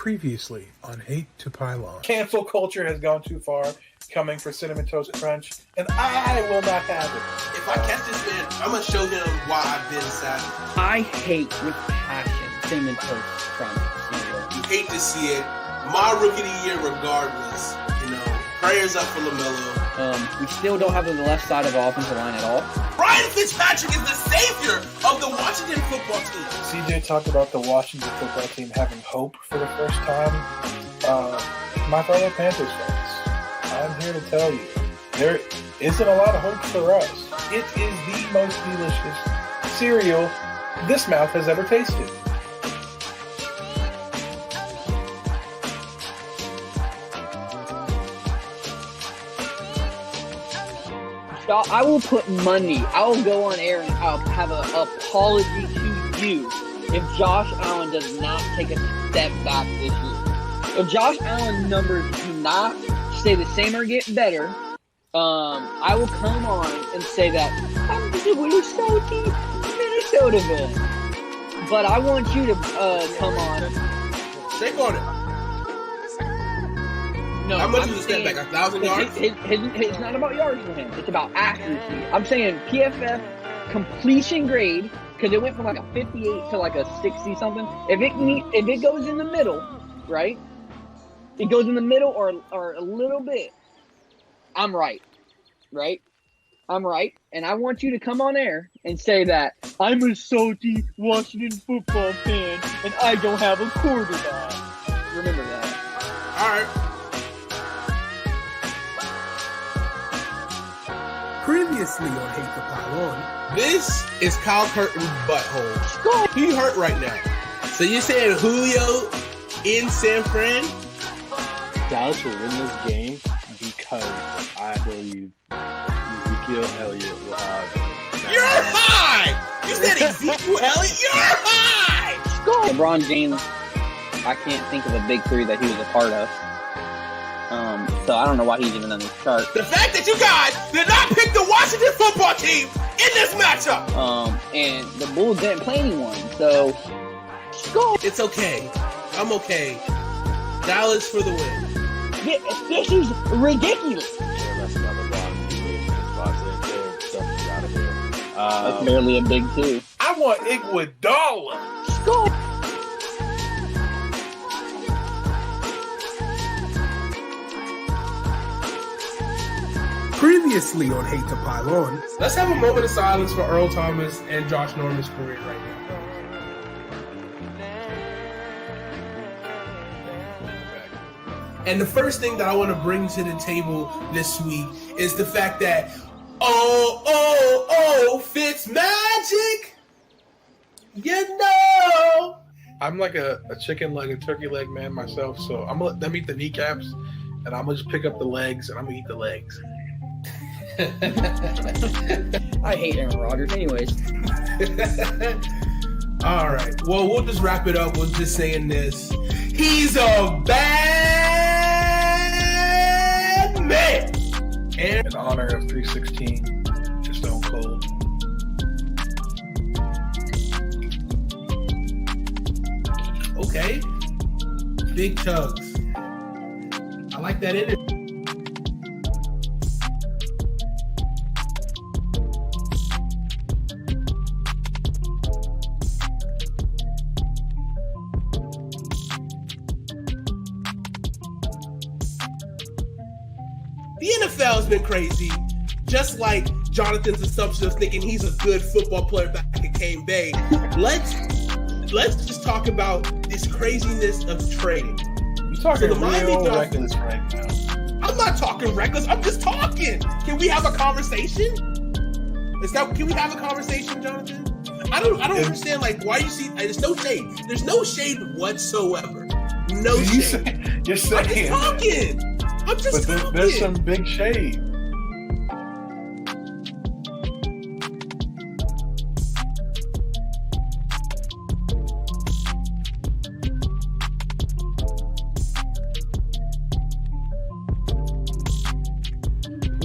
Previously on Hate to Pylon. Cancel culture has gone too far, coming for Cinnamon Toast Crunch, and I will not have it. If I catch this man, I'm going to show him why I've been sad. I hate with passion Cinnamon Toast Crunch cereal. You hate to see it. My rookie of the year regardless. You know, prayers up for LaMelo. We still don't have the left side of the offensive line at all. Ryan Fitzpatrick is the savior of the Washington football team. CJ talked about the Washington football team having hope for the first time. My fellow Panthers fans, I'm here to tell you, there isn't a lot of hope for us. It is the most delicious cereal this mouth has ever tasted. I will put money. I will go on air and I'll have an apology to you if Josh Allen does not take a step back this year. If Josh Allen's numbers do not stay the same or get better, I will come on and say that I'm the Minnesota fan. But I want you to come on. Shake on it. No, how much is a step back? 1,000 yards? It's not about yards for him. It's about accuracy. I'm saying PFF completion grade, because it went from like a 58 to like a 60 something. If it goes in the middle, right? It goes in the middle or a little bit. I'm right, right? I'm right, and I want you to come on air and say that I'm a salty Washington football fan and I don't have a quarterback. Remember that. All right. Previously on Hate to Pylon. This is Kyle Curtin's butthole. He hurt right now. So you're saying Julio in San Fran? Dallas will win this game because I believe Ezekiel Elliott will have. You're high! You said Ezekiel Elliott? You're high! LeBron James, I can't think of a big three that he was a part of. So I don't know why he's even on this chart. The fact that you guys did not pick the Washington football team in this matchup! And the Bulls didn't play anyone, so it's okay. I'm okay. Dallas for the win. This is ridiculous. That's barely a big two. I want Iguodala. Score. Previously on Hate to Pylon. Let's have a moment of silence for Earl Thomas and Josh Norman's career right now. And the first thing that I want to bring to the table this week is the fact that, Fitz Magic, you know. I'm like a chicken leg and turkey leg man myself, so I'm gonna let them eat the kneecaps, and I'm gonna just pick up the legs, and I'm gonna eat the legs. I hate Aaron Rodgers anyways. All right. Well, we'll just wrap it up with just saying this. He's a bad man. And in honor of 316 to Stone Cold. Okay. Big tugs. I like that energy. The NFL has been crazy, just like Jonathan's assumption of thinking he's a good football player back in Cane Bay. Let's just talk about this craziness of trading. You're talking real Dolphins, reckless right now. I'm not talking reckless. I'm just talking. Can we have a conversation? Can we have a conversation, Jonathan? I don't understand. Like, why you see? There's no shade. There's no shade whatsoever. No shade. You're saying I'm just talking. I'm just talking. There's some big shade.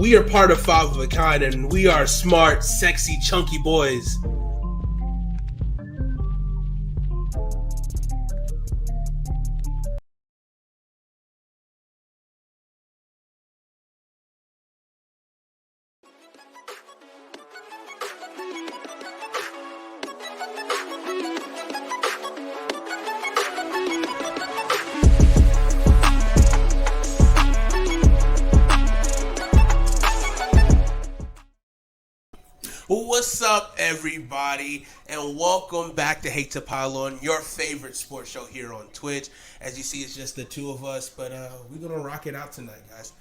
We are part of Five of a Kind, and we are smart, sexy, chunky boys. What's up, everybody, and welcome back to Hate to Pylon, your favorite sports show here on Twitch. As you see, it's just the two of us, but we're gonna rock it out tonight, guys.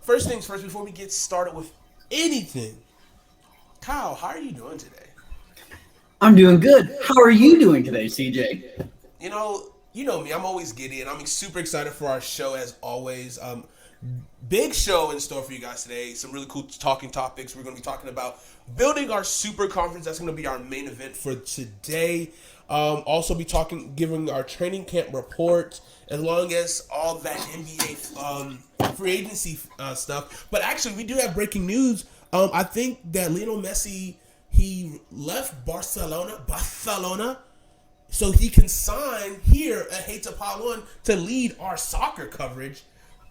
First things first, before we get started with anything, Kyle, how are you doing today? I'm doing good. How are you doing today, CJ? You know me. I'm always giddy, and I'm super excited for our show as always. Big show in store for you guys today. Some really cool talking topics. We're going to be talking about building our super conference. That's going to be our main event for today. Also be giving our training camp report, as long as all that NBA free agency stuff. But actually, we do have breaking news. I think that Lionel Messi, he left Barcelona, so he can sign here at Hate to Pylon to lead our soccer coverage.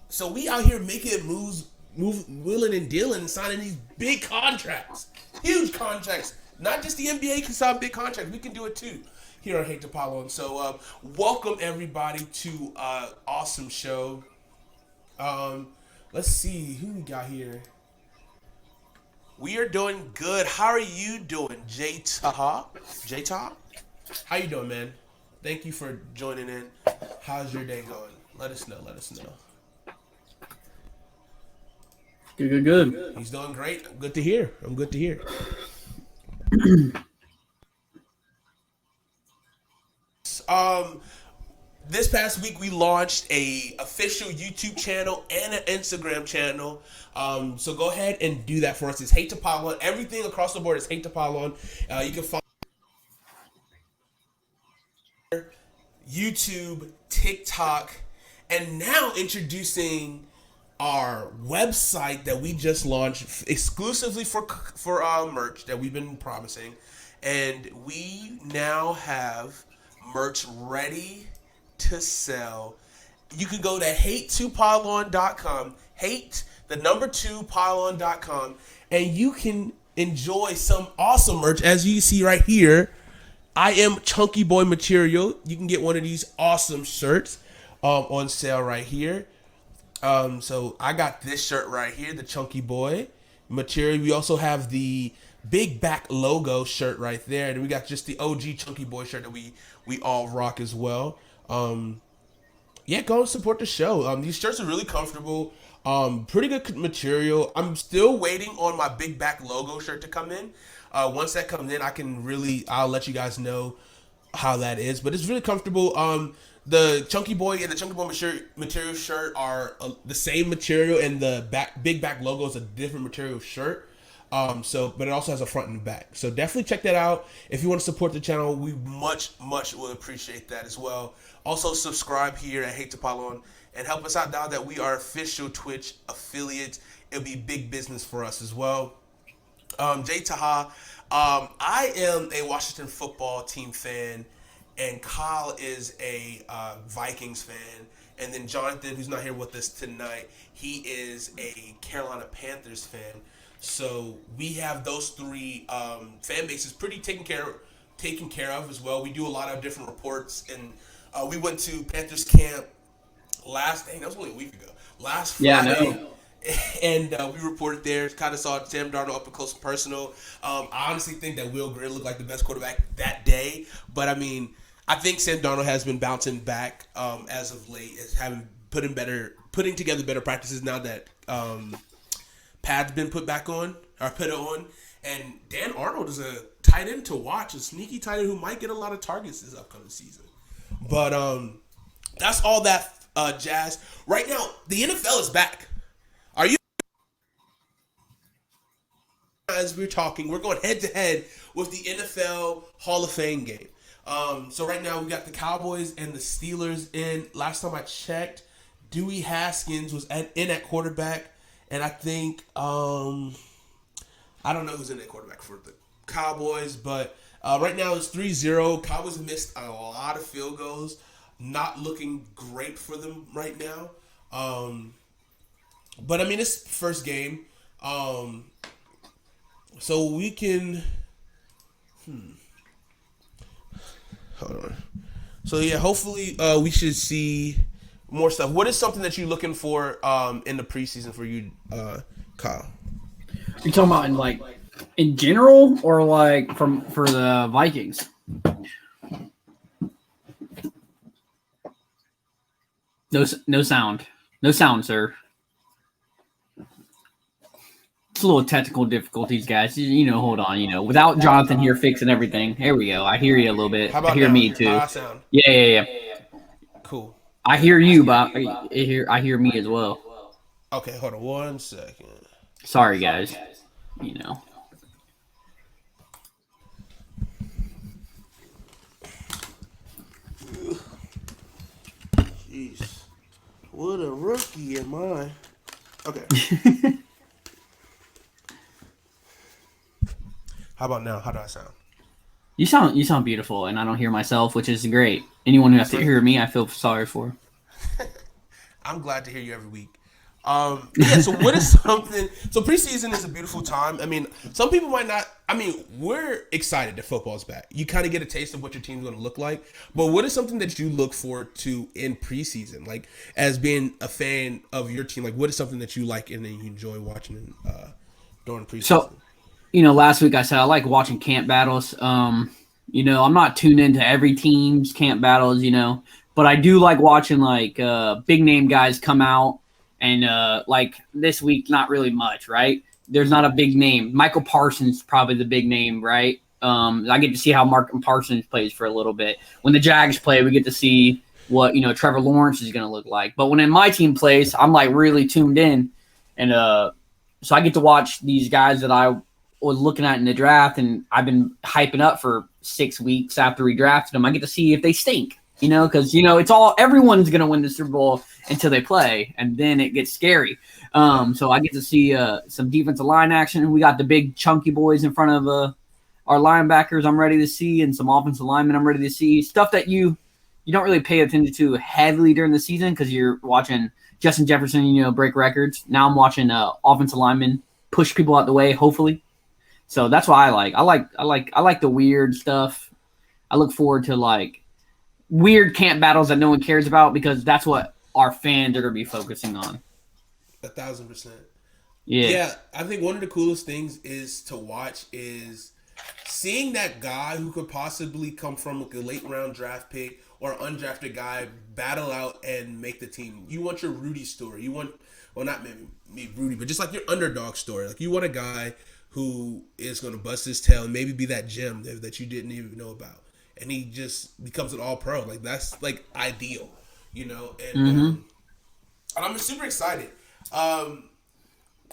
So we out here making moves, wheeling and dealing, and signing these big contracts, huge contracts. Not just the NBA can sign big contracts; we can do it too here on Hate to Pylon. So welcome everybody to awesome show. Let's see who we got here. We are doing good. How are you doing, J-Taha? How you doing, man? Thank you for joining in. How's your day going? Let us know. Good. He's doing great. I'm good to hear. This past week we launched a official YouTube channel and an Instagram channel. So go ahead and do that for us. It's Hate to Pylon. Everything across the board is Hate to Pylon. You can find YouTube, TikTok, and now introducing our website that we just launched exclusively for merch that we've been promising, and we now have merch ready to sell. You can go to HATE2PYLON.com, HATE2PYLON.com, and you can enjoy some awesome merch. As you see right here, I am Chunky Boy material. You can get one of these awesome shirts on sale right here. So I got this shirt right here, the Chunky Boy material. We also have the Big Back logo shirt right there, and we got just the OG Chunky Boy shirt that we all rock as well. Yeah, go and support the show. These shirts are really comfortable. Pretty good material. I'm still waiting on my Big Back logo shirt to come in. Once that comes in, I'll let you guys know how that is. But it's really comfortable. The Chunky Boy and the Chunky Boy material shirt are the same material, and the Big Back logo is a different material shirt. But it also has a front and back. So definitely check that out. If you want to support the channel, we much will appreciate that as well. Also subscribe here at Hate to Pylon and help us out now that we are official Twitch affiliates. It'll be big business for us as well. J-Taha, I am a Washington football team fan, and Kyle is a Vikings fan. And then Jonathan, who's not here with us tonight, he is a Carolina Panthers fan. So we have those three fan bases pretty taken care of as well. We do a lot of different reports, and we went to Panthers camp that was only a week ago. Last Friday. Yeah, I know. And we reported there, kind of saw Sam Darnold up and close and personal. I honestly think that Will Greer looked like the best quarterback that day. But, I mean, I think Sam Darnold has been bouncing back as of late, as having putting together better practices now that pads been put on. And Dan Arnold is a tight end to watch, a sneaky tight end who might get a lot of targets this upcoming season. But that's all that jazz. Right now, the NFL is back. Are you? As we're talking, we're going head to head with the NFL Hall of Fame game. So right now we got the Cowboys and the Steelers in. Last time I checked, Dewey Haskins was in at quarterback, and I think I don't know who's in at quarterback for the Cowboys, but right now it's 3-0. Cowboys missed a lot of field goals. Not looking great for them right now. But I mean, it's first game. So we can hold on. So yeah, hopefully we should see more stuff. What is something that you're looking for in the preseason for you, Kyle? You're talking about in like In general, or like for the Vikings? No sound. No sound, sir. It's a little technical difficulties, guys. Hold on. Without Jonathan here fixing everything. There we go. I hear you a little bit. How about I hear now? me too. How I sound? Yeah. Cool. I hear you, but I hear me as well. Okay, hold on 1 second. Sorry, guys. Jeez. What a rookie am I? Okay. How about now? How do I sound? You sound beautiful, and I don't hear myself, which is great. Anyone who has to hear me, I feel sorry for. I'm glad to hear you every week. So what is something? So preseason is a beautiful time. I mean, some people might not. I mean, we're excited that football's back. You kind of get a taste of what your team's going to look like. But what is something that you look forward to in preseason? Like, as being a fan of your team, like, what is something that you like and then you enjoy watching during preseason? So, last week I said I like watching camp battles. I'm not tuned into every team's camp battles, but I do like watching like big name guys come out. And like this week, not really much, right? There's not a big name. Michael Parsons is probably the big name, right? I get to see how Mark Parsons plays for a little bit. When the Jags play, we get to see what Trevor Lawrence is going to look like. But when my team plays, I'm like really tuned in, and so I get to watch these guys that I was looking at in the draft, and I've been hyping up for 6 weeks after we drafted them. I get to see if they stink. Because it's everyone's gonna win the Super Bowl until they play, and then it gets scary. So I get to see some defensive line action. We got the big chunky boys in front of our linebackers. I'm ready to see, and some offensive linemen. I'm ready to see stuff that you don't really pay attention to heavily during the season because you're watching Justin Jefferson, break records. Now I'm watching offensive linemen push people out the way, hopefully. So that's what I like. I like the weird stuff. I look forward to like weird camp battles that no one cares about because that's what our fans are going to be focusing on. 1,000%. Yeah. I think one of the coolest things is to watch is seeing that guy who could possibly come from like a late round draft pick or undrafted guy battle out and make the team. You want your Rudy story. You want, well, not maybe Rudy, but just like your underdog story. Like you want a guy who is going to bust his tail and maybe be that gem that you didn't even know about. And he just becomes an all-pro. Like, that's, like, ideal, And I'm super excited.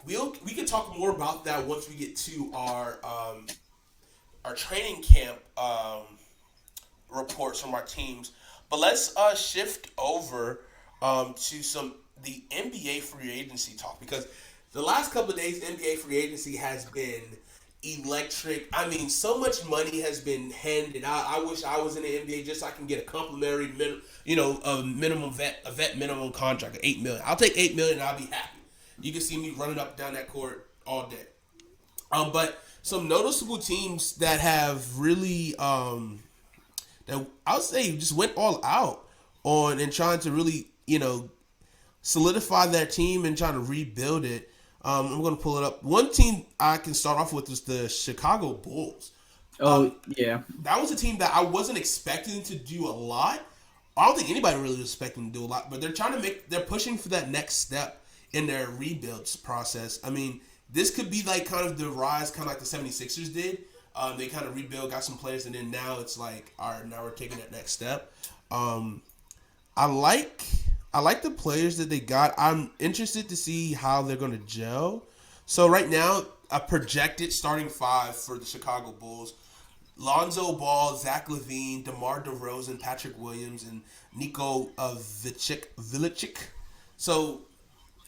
We can talk more about that once we get to our training camp reports from our teams. But let's shift over to the NBA free agency talk. Because the last couple of days, NBA free agency has been electric. I mean, so much money has been handed out. I wish I was in the NBA just so I can get a complimentary, a vet minimum contract of $8 million. I'll take $8 million and I'll be happy. You can see me running up and down that court all day. But some noticeable teams that have really, that I'll say just went all out on and trying to really, solidify their team and trying to rebuild it. I'm going to pull it up. One team I can start off with is the Chicago Bulls. Yeah. That was a team that I wasn't expecting to do a lot. I don't think anybody really was expecting to do a lot, but they're pushing for that next step in their rebuilds process. I mean, this could be like kind of the rise, kind of like the 76ers did. They kind of rebuild, got some players, and then now it's like, all right, now we're taking that next step. I like the players that they got. I'm interested to see how they're going to gel. So right now, a projected starting five for the Chicago Bulls: Lonzo Ball, Zach LaVine, DeMar DeRozan, Patrick Williams, and Niko Viličić. So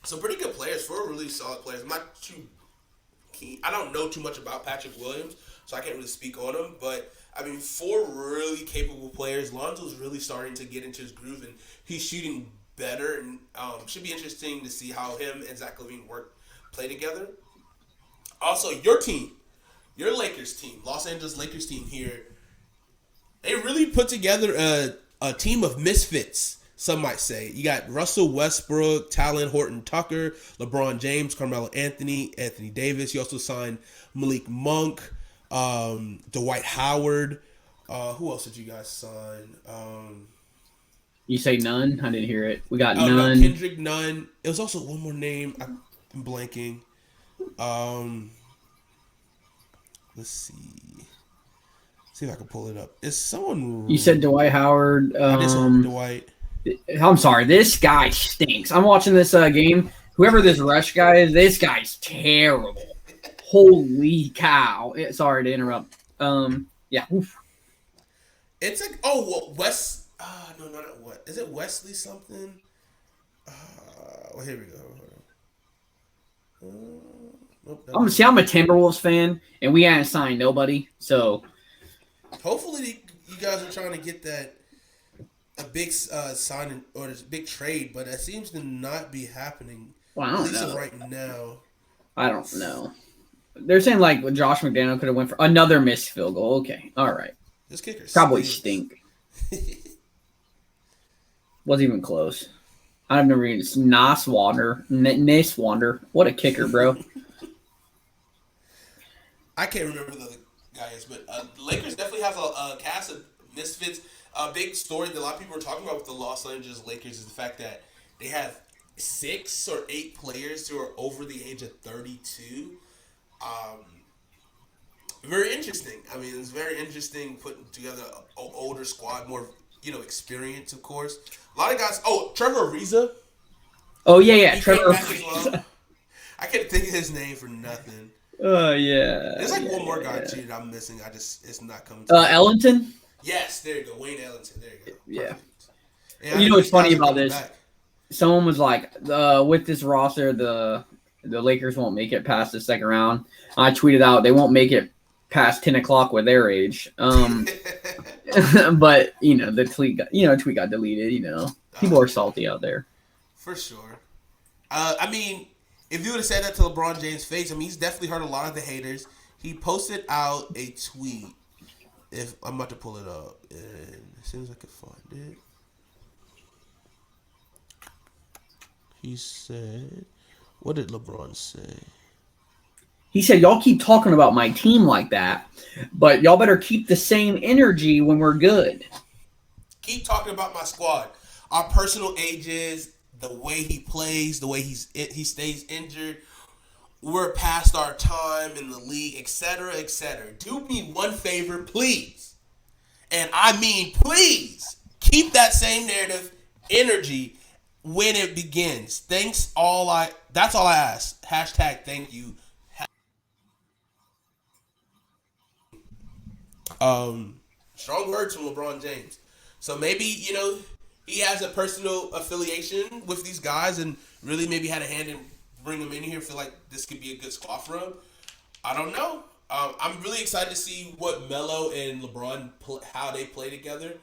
some pretty good players, four really solid players. I'm not too keen. I don't know too much about Patrick Williams, so I can't really speak on him. But I mean, four really capable players. Lonzo's really starting to get into his groove, and he's shooting better, and should be interesting to see how him and Zach LaVine play together. Also, your team, your Lakers team, Los Angeles Lakers team here, they really put together a team of misfits. some might say. You got Russell Westbrook, Talon Horton Tucker, LeBron James, Carmelo Anthony, Anthony Davis. You also signed Malik Monk, Dwight Howard. Who else did you guys sign? You say none? I didn't hear it. We got No, none. Kendrick Nunn. It was also one more name. I'm blanking. Let's see. See if I can pull it up. Is someone? You said Dwight Howard. I did say Dwight. I'm sorry. This guy stinks. I'm watching this game. Whoever this Rush guy is, this guy's terrible. Holy cow! Sorry to interrupt. Yeah. Oof. It's like no, not what. Is it Wesley something? Well, here we go. Nope, I'm a Timberwolves fan, and we haven't signed nobody. So hopefully you guys are trying to get a big signing or this big trade, but that seems to not be happening. Well, I don't at least know. right now. I don't know. They're saying like Josh McDaniel could have went for another missed field goal. Okay, all right. This kicker Probably stinks. stink. Wasn't even close. I've never even Niswander. What a kicker, bro. I can't remember the guys, but the Lakers definitely have a cast of misfits. A big story that a lot of people are talking about with the Los Angeles Lakers is the fact that they have 6 or 8 players who are over the age of 32. Very interesting. I mean, it's very interesting putting together an older squad, more experience, of course. A lot of guys. Oh, Trevor Ariza. Oh yeah, He Trevor. came back as well. I can't think of his name for nothing. Yeah. There's like yeah, one more guy yeah. cheated. I'm missing. It's not coming. To Ellington. Yes, there you go. Wayne Ellington. There you go. Yeah. Perfect. Yeah, You know what's funny about coming this? back. Someone was like, with this roster, the Lakers won't make it past the second round. I tweeted out they won't make it past 10 o'clock with their age. But the tweet got deleted. People are salty out there. For sure. I mean, if you would have said that to LeBron James' face, I mean, he's definitely heard a lot of the haters. He posted out a tweet. If I'm about to pull it up, and as soon as I can find it, he said, "What did LeBron say?" He said, y'all keep talking about my team like that, but y'all better keep the same energy when we're good. Keep talking about my squad, our personal ages, the way he plays, the way he stays injured. We're past our time in the league, etc., etc. Do me one favor, please. And I mean, please, keep that same narrative energy when it begins. That's all I ask. Hashtag thank you. Strong words from LeBron James. So maybe, he has a personal affiliation with these guys and really maybe had a hand in bringing them in here. Feel like this could be a good squad for him. I don't know. I'm really excited to see what Melo and LeBron, how they play together.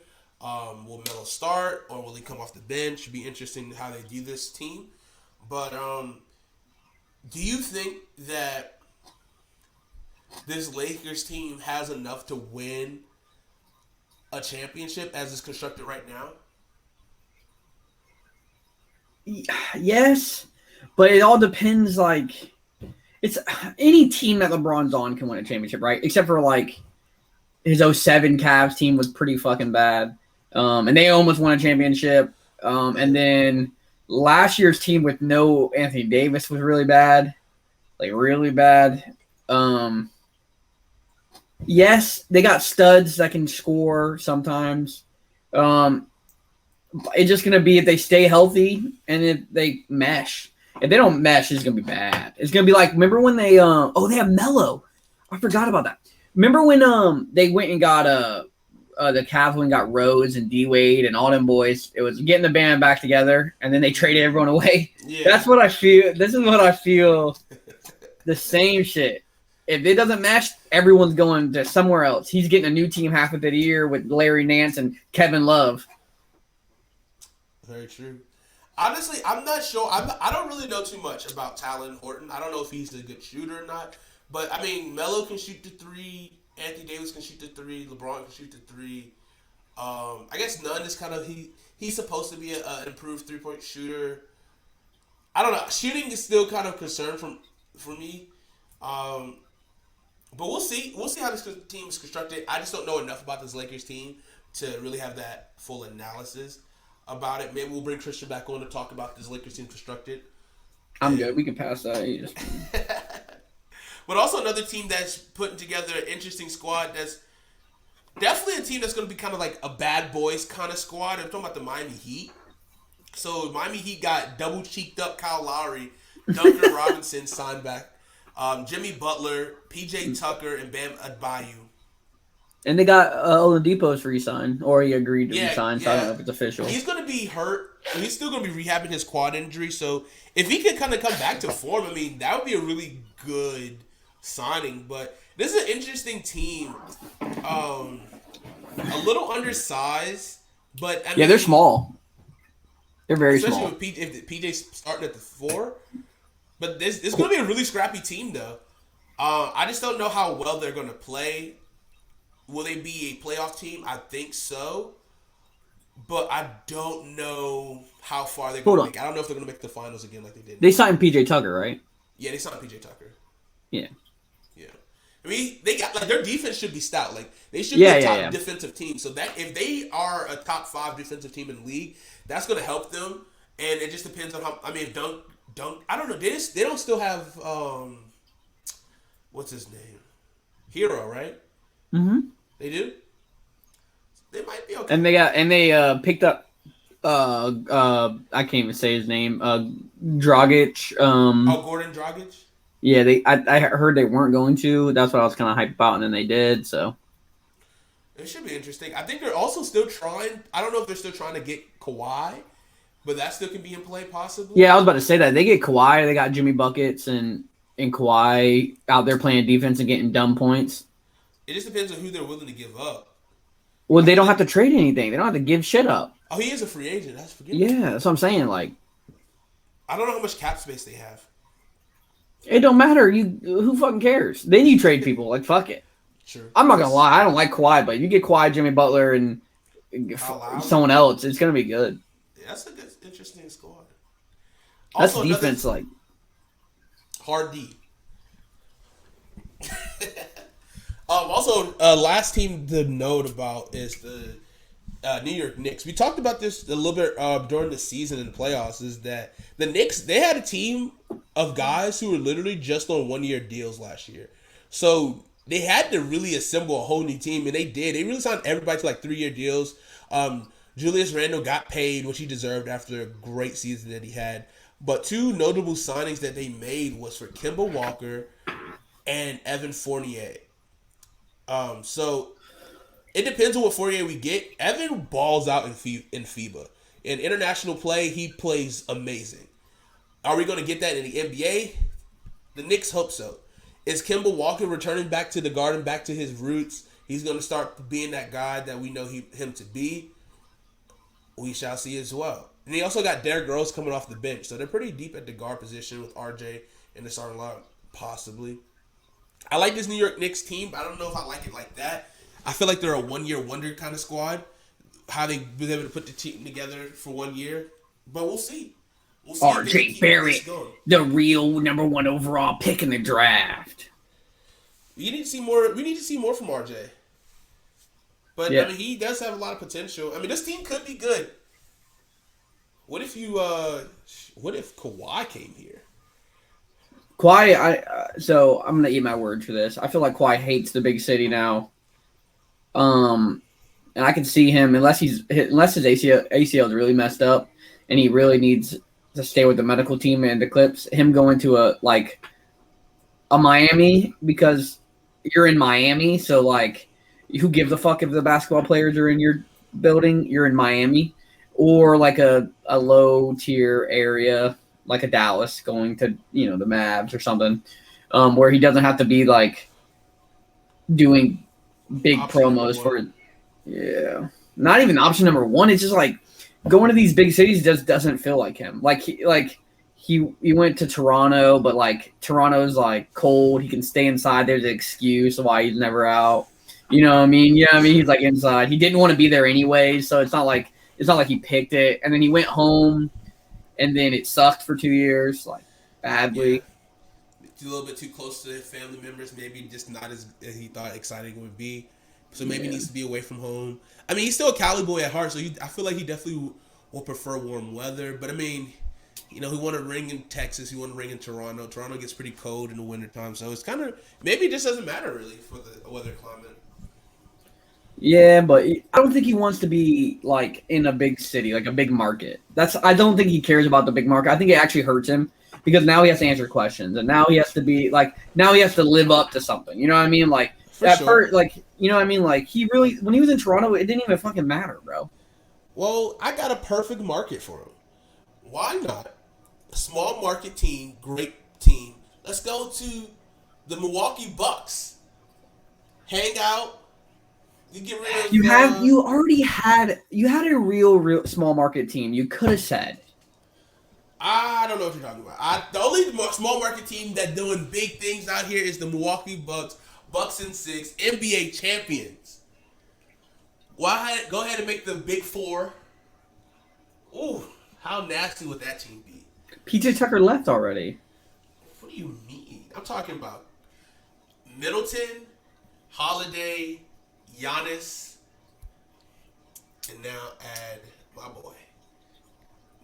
Will Melo start or will he come off the bench? Should be interesting how they do this team. But do you think that this Lakers team has enough to win a championship as it's constructed right now? Yes, but it all depends. Like, it's any team that LeBron's on can win a championship, right? Except for like his 07 Cavs team was pretty fucking bad, and they almost won a championship. And then last year's team with no Anthony Davis was really bad, like really bad. Yes, they got studs that can score sometimes. It's just gonna be if they stay healthy and if they mesh. If they don't mesh, it's gonna be bad. It's gonna be like, remember when they they have Melo. I forgot about that. Remember when they went and got the Cavs went and got Rose and D Wade and all them boys. It was getting the band back together, and then they traded everyone away. Yeah. That's what I feel. This is what I feel. The same shit. If it doesn't match, everyone's going to somewhere else. He's getting a new team half of the year with Larry Nance and Kevin Love. Very true. Honestly, I'm not sure. I don't really know too much about Talon Horton. I don't know if he's a good shooter or not. But, I mean, Melo can shoot the 3. Anthony Davis can shoot the 3. LeBron can shoot the 3. I guess Nunn is kind of he's supposed to be an improved 3-point shooter. I don't know. Shooting is still kind of a concern for me. But we'll see. We'll see how this team is constructed. I just don't know enough about this Lakers team to really have that full analysis about it. Maybe we'll bring Christian back on to talk about this Lakers team constructed. I'm good. We can pass that. You just... But also another team that's putting together an interesting squad that's definitely a team that's going to be kind of like a bad boys kind of squad. I'm talking about the Miami Heat. So Miami Heat got double cheeked up Kyle Lowry, Duncan Robinson signed back, Jimmy Butler, PJ Tucker, and Bam Adebayo. And they got Oladipo's re-signed, or he agreed to resign, so I don't know if it's official. He's going to be hurt. He's still going to be rehabbing his quad injury. So if he can kind of come back to form, I mean, that would be a really good signing. But this is an interesting team. A little undersized, but I mean, yeah, they're small. They're very especially small. With if PJ's starting at the 4. But this is going to be a really scrappy team, though. I just don't know how well they're going to play. Will they be a playoff team? I think so. But I don't know how far they're going to make. I don't know if they're going to make the finals again like they did. They signed PJ Tucker, right? Yeah, they signed PJ Tucker. Yeah. Yeah. I mean, they got their defense should be stout. Like they should be a top defensive team. So that if they are a top 5 defensive team in the league, that's going to help them. And it just depends on how. I mean, if Dunk. I don't know. They don't still have what's his name? Hero, right? Mm-hmm. They do. They might be okay. And they picked up I can't even say his name. Dragic. Gordon Dragic. Yeah, I heard they weren't going to. That's what I was kind of hyped about, and then they did. So it should be interesting. I think they're also still trying. I don't know if they're still trying to get Kawhi, but that still can be in play possibly. Yeah, I was about to say that they get Kawhi. They got Jimmy buckets and Kawhi out there playing defense and getting dumb points. It just depends on who they're willing to give up. Well, they don't have to trade anything. They don't have to give shit up. Oh, he is a free agent. That's forgetting. Yeah, that's what I'm saying. Like, I don't know how much cap space they have. It don't matter. Who fucking cares? Then you trade people. Like, fuck it. Sure. I'm not gonna lie. I don't like Kawhi, but you get Kawhi, Jimmy Butler, and someone else, it's gonna be good. Yeah, that's a good, interesting squad. That's Also, defense, like hard D. Also, last team to note about is the New York Knicks. We talked about this a little bit during the season and the playoffs. Is that the Knicks? They had a team of guys who were literally just on 1-year deals last year, so they had to really assemble a whole new team, and they did. They really signed everybody to like 3-year deals. Julius Randle got paid, which he deserved after a great season that he had. But 2 notable signings that they made was for Kemba Walker and Evan Fournier. So it depends on what Fournier we get. Evan balls out in FIBA. In international play, he plays amazing. Are we going to get that in the NBA? The Knicks hope so. Is Kemba Walker returning back to the Garden, back to his roots? He's going to start being that guy that we know him to be. We shall see as well. And he also got Derrick Rose coming off the bench. So they're pretty deep at the guard position with RJ in the starting lineup, possibly. I like this New York Knicks team, but I don't know if I like it like that. I feel like they're a 1-year wonder kind of squad. How they been able to put the team together for 1 year. But we'll see. We'll see RJ Barrett, the real #1 overall pick in the draft. We need to see more. We need to see more from RJ. But yeah. I mean, he does have a lot of potential. I mean, this team could be good. What if what if Kawhi came here? Kawhi, so I'm gonna eat my words for this. I feel like Kawhi hates the big city now. And I can see him unless his ACL is really messed up, and he really needs to stay with the medical team and the Clips. Him going to a Miami, because you're in Miami, so like, who gives a fuck if the basketball players are in your building? You're in Miami, or like a low tier area like a Dallas going to the Mavs or something, where he doesn't have to be like doing big option promos for. Yeah, not even option number 1. It's just like going to these big cities just doesn't feel like him. He went to Toronto, but like Toronto's like cold. He can stay inside. There's an excuse why he's never out. You know what I mean? Yeah, I mean he's like inside. He didn't want to be there anyway, so it's not like he picked it. And then he went home, and then it sucked for 2 years, like badly. Yeah. A little bit too close to family members, maybe just not as he thought exciting it would be. So maybe he needs to be away from home. I mean, he's still a Cali boy at heart, so I feel like he definitely will prefer warm weather. But I mean, he won a ring in Texas, he won a ring in Toronto. Toronto gets pretty cold in the wintertime, so it's kind of maybe it just doesn't matter really for the weather climate. Yeah, but I don't think he wants to be like in a big city, like a big market. I don't think he cares about the big market. I think it actually hurts him because now he has to answer questions, and now he has to be like, now he has to live up to something. You know what I mean? Like first, like you know what I mean? Like he really, when he was in Toronto, it didn't even fucking matter, bro. Well, I got a perfect market for him. Why not? A small market team, great team. Let's go to the Milwaukee Bucks. Hang out. You get rid of you had a real small market team. You could have said. I don't know what you're talking about. The only small market team that doing big things out here is the Milwaukee Bucks. Bucks in 6, NBA champions. Why go ahead and make the Big Four? Ooh, how nasty would that team be? PJ Tucker left already. What do you mean? I'm talking about Middleton, Holiday, Giannis, and now add my boy,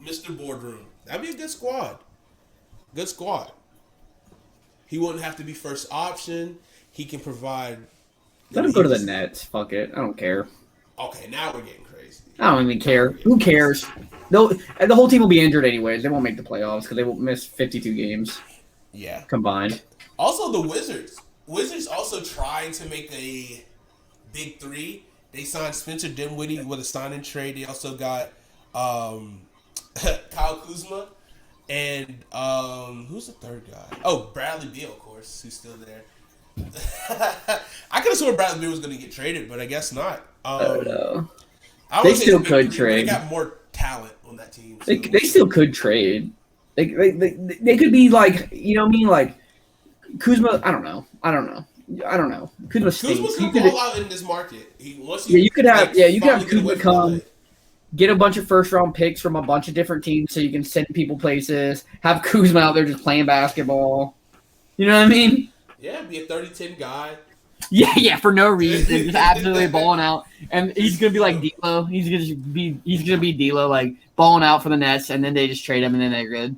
Mr. Boardroom. That'd be a good squad. Good squad. He wouldn't have to be first option. He can provide. Let him go to the Nets. Fuck it. I don't care. Okay, now we're getting crazy. I don't even care. Who cares? The whole team will be injured anyways. They won't make the playoffs because they will miss 52 games. Yeah. Combined. Also, the Wizards. Wizards also trying to make a big three. They signed Spencer Dinwiddie with a sign and trade. They also got Kyle Kuzma and who's the third guy? Oh, Bradley Beal, of course, who's still there. I could have sworn Bradley Beal was going to get traded, but I guess not. Oh no. They still could trade. They got more talent on that team. So. They still could trade. They could be like, you know what I mean, like Kuzma. I don't know. Kuzma stinks. Kuzma's gonna ball out in this market. You could have Kuzma come, get a bunch of first round picks from a bunch of different teams, so you can send people places. Have Kuzma out there just playing basketball. You know what I mean? Yeah, be a 30-10 guy. Yeah, for no reason, just absolutely balling out, and he's gonna be like D'Lo. He's gonna be D'Lo, like balling out for the Nets, and then they just trade him, and then they're good.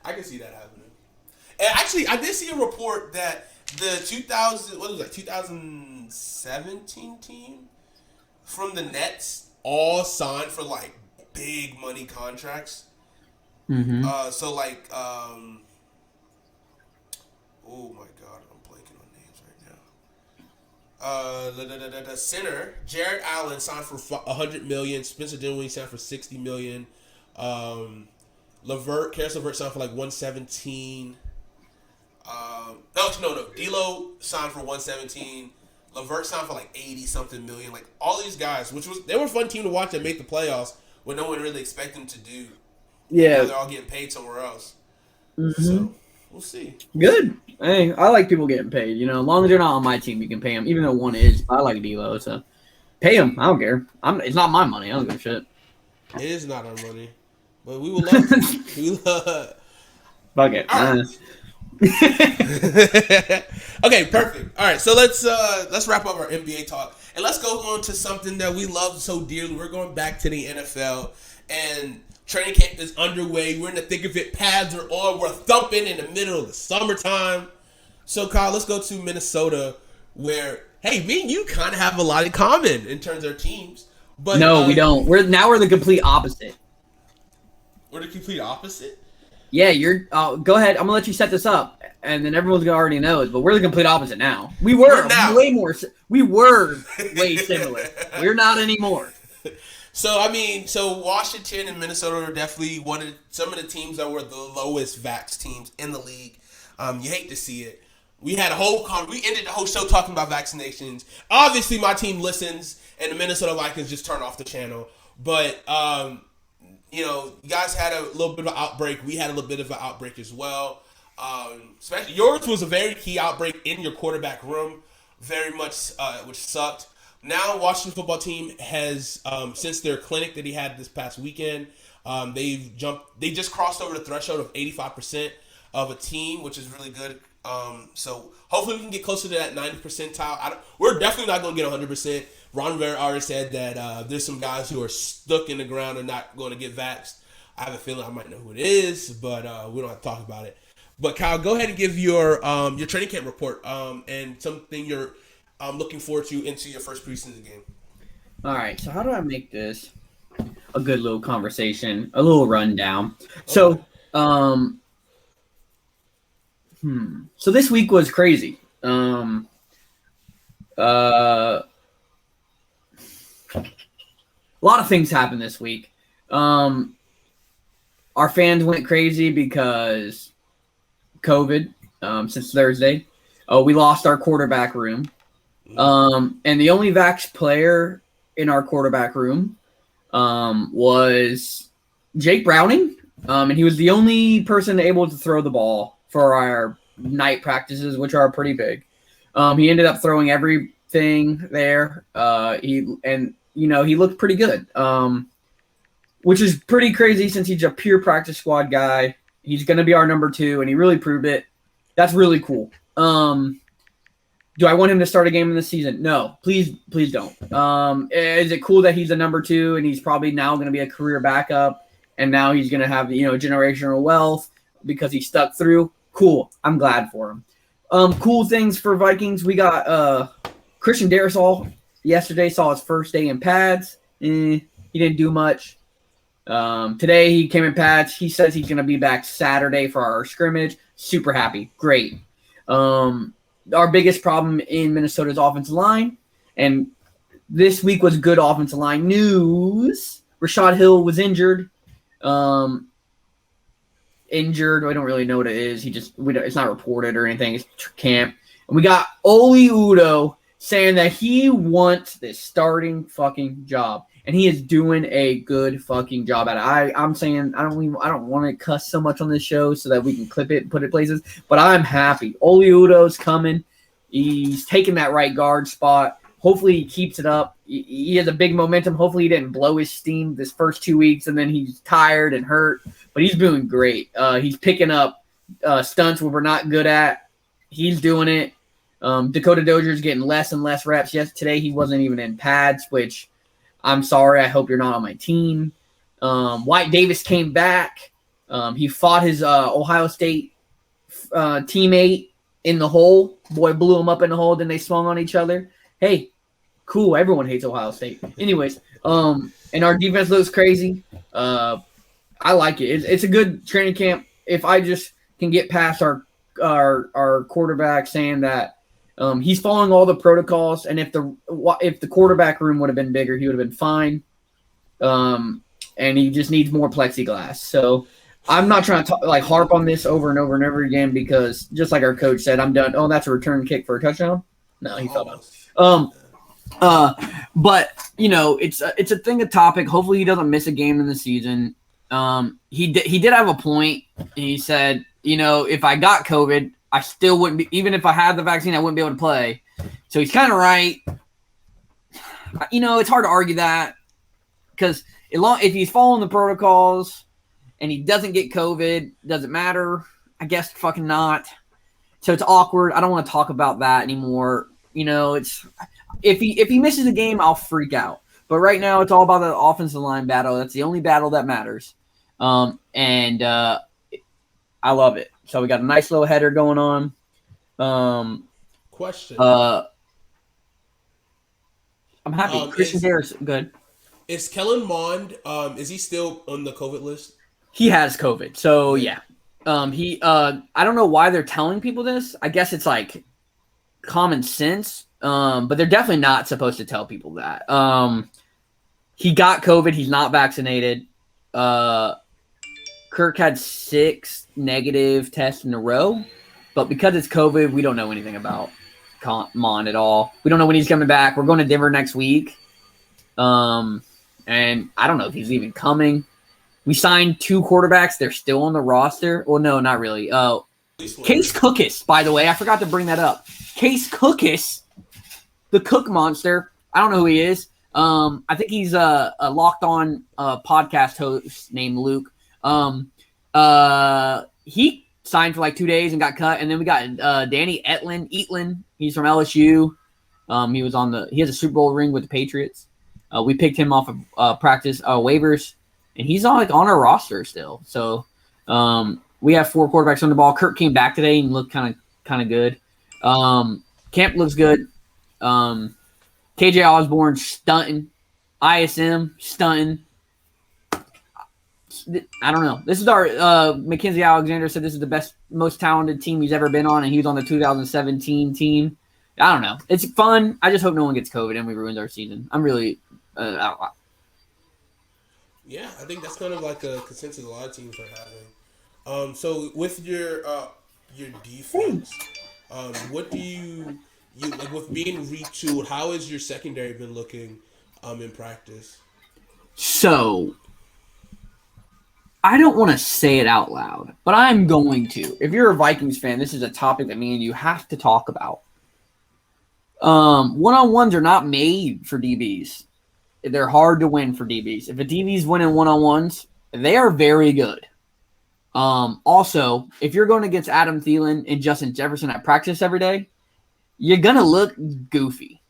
I can see that happening. And actually, I did see a report that the 2017 team from the Nets all signed for like big money contracts. Mm-hmm. So like, oh my God, I'm blanking on names right now. The center, Jared Allen, signed for $100 million. Spencer Dinwiddie signed for $60 million. Karis LeVert signed for like 117. No. D'Lo signed for 117. LeVert signed for like 80-something million. Like all these guys, they were a fun team to watch that make the playoffs when no one really expected them to do. Yeah, they're all getting paid somewhere else. Mm-hmm. So we'll see. Good. Hey, I like people getting paid. You know, as long as they're not on my team, you can pay them. Even though one is, I like D'Lo, so pay him. I don't care. It's not my money. I don't give a shit. It is not our money, but we will love it. We love. Fuck it. Right. Okay, perfect. All right, so let's wrap up our NBA talk and let's go on to something that we love so dearly. We're going back to the NFL, and training camp is underway. We're in the thick of it. Pads are on. We're thumping in the middle of the summertime. So, Kyle, let's go to Minnesota, where me and you kind of have a lot in common in terms of our teams. But no, we don't. We're the complete opposite. We're the complete opposite. Yeah, you're. Go ahead. I'm gonna let you set this up, and then everyone's gonna already know it. But we're the complete opposite now. We were way more. We were way similar. We're not anymore. So Washington and Minnesota are definitely some of the teams that were the lowest vax teams in the league. You hate to see it. We had we ended the whole show talking about vaccinations. Obviously, my team listens, and the Minnesota Vikings just turned off the channel. But you guys had a little bit of an outbreak. We had a little bit of an outbreak as well. Especially yours was a very key outbreak in your quarterback room. very much, which sucked. Now, Washington football team has, since their clinic that he had this past weekend, they just crossed over the threshold of 85% of a team, which is really good. So hopefully we can get closer to that 90 percentile. We're definitely not going to get 100%. Ron Rivera already said that there's some guys who are stuck in the ground and not going to get vaxxed. I have a feeling I might know who it is, but we don't have to talk about it. But Kyle, go ahead and give your training camp report and something you're looking forward to into your first preseason game. All right, so how do I make this a good little conversation, a little rundown? So, so this week was crazy. A lot of things happened this week. Our fans went crazy because COVID since Thursday. We lost our quarterback room. And the only vax player in our quarterback room was Jake Browning. And he was the only person able to throw the ball for our night practices, which are pretty big. He ended up throwing everything there. He looked pretty good. Which is pretty crazy since he's a pure practice squad guy. He's going to be our number 2, and he really proved it. That's really cool. Do I want him to start a game in the season? No, please don't. Is it cool that he's a number 2 and he's probably now going to be a career backup, and now he's going to have generational wealth because he stuck through? Cool. I'm glad for him. Cool things for Vikings. We got Christian Darrisaw yesterday saw his first day in pads. He didn't do much. Today he came in pads. He says he's going to be back Saturday for our scrimmage. Super happy. Great. Our biggest problem in Minnesota's offensive line, and this week was good offensive line news. Rashad Hill was injured. We don't really know what it is. It's not reported or anything. It's camp. And we got Oli Udo saying that he wants this starting fucking job. And he is doing a good fucking job at it. I'm saying I don't want to cuss so much on this show so that we can clip it and put it places, but I'm happy. Oli Udo's coming. He's taking that right guard spot. Hopefully he keeps it up. He has a big momentum. Hopefully he didn't blow his steam this first 2 weeks and then he's tired and hurt, but he's doing great. He's picking up stunts where we're not good at. He's doing it. Dakota Dozier's getting less and less reps. Yes, today he wasn't even in pads, which I'm sorry. I hope you're not on my team. White Davis came back. He fought his Ohio State teammate in the hole. Boy blew him up in the hole. Then they swung on each other. Hey, cool. Everyone hates Ohio State. Anyways, and our defense looks crazy. I like it. It's a good training camp. If I just can get past our quarterback saying that he's following all the protocols, and if the quarterback room would have been bigger, he would have been fine. And he just needs more plexiglass. So I'm not trying to harp on this over and over and over again because just like our coach said, I'm done. Oh, that's a return kick for a touchdown. No, he fell down. But it's a thing, a topic. Hopefully he doesn't miss a game in the season. He did have a point. He said, if I got COVID, I still wouldn't be, even if I had the vaccine, I wouldn't be able to play. So he's kind of right. It's hard to argue that because if he's following the protocols and he doesn't get COVID, does it matter? I guess fucking not. So it's awkward. I don't want to talk about that anymore. It's if he misses a game, I'll freak out. But right now, it's all about the offensive line battle. That's the only battle that matters. And I love it. So we got a nice little header going on. Question. I'm happy. Christian Harris, good. Is Kellen Mond, is he still on the COVID list? He has COVID. So yeah. I don't know why they're telling people this. I guess it's like common sense. But they're definitely not supposed to tell people that. He got COVID. He's not vaccinated. Kirk had 6 negative tests in a row, but because it's COVID, we don't know anything about Mon at all. We don't know when he's coming back. We're going to Denver next week. And I don't know if he's even coming. We signed 2 quarterbacks. They're still on the roster. Well, no, not really. Case Cookis, by the way. I forgot to bring that up. Case Cookis the Cook Monster. I don't know who he is. I think he's a Locked On podcast host named Luke. He signed for like 2 days and got cut. And then we got Danny Eatlin. He's from LSU. He has a Super Bowl ring with the Patriots. We picked him off of practice waivers, and he's on our roster still. So we have 4 quarterbacks on the ball. Kirk came back today and looked kind of good. Camp looks good. KJ Osborne stunting. ISM stunting. I don't know. This is our Mackenzie Alexander said this is the best, most talented team he's ever been on, and he was on the 2017 team. I don't know. It's fun. I just hope no one gets COVID and we ruined our season. I'm really Yeah, I think that's kind of like a consensus a lot of teams are having. So with your defense, what do you like with being retooled? How has your secondary been looking in practice? So I don't want to say it out loud, but I'm going to. If you're a Vikings fan, this is a topic that me and you have to talk about. One-on-ones are not made for DBs. They're hard to win for DBs. If a DB's winning one-on-ones, they are very good. Also, if you're going against Adam Thielen and Justin Jefferson at practice every day, you're going to look goofy.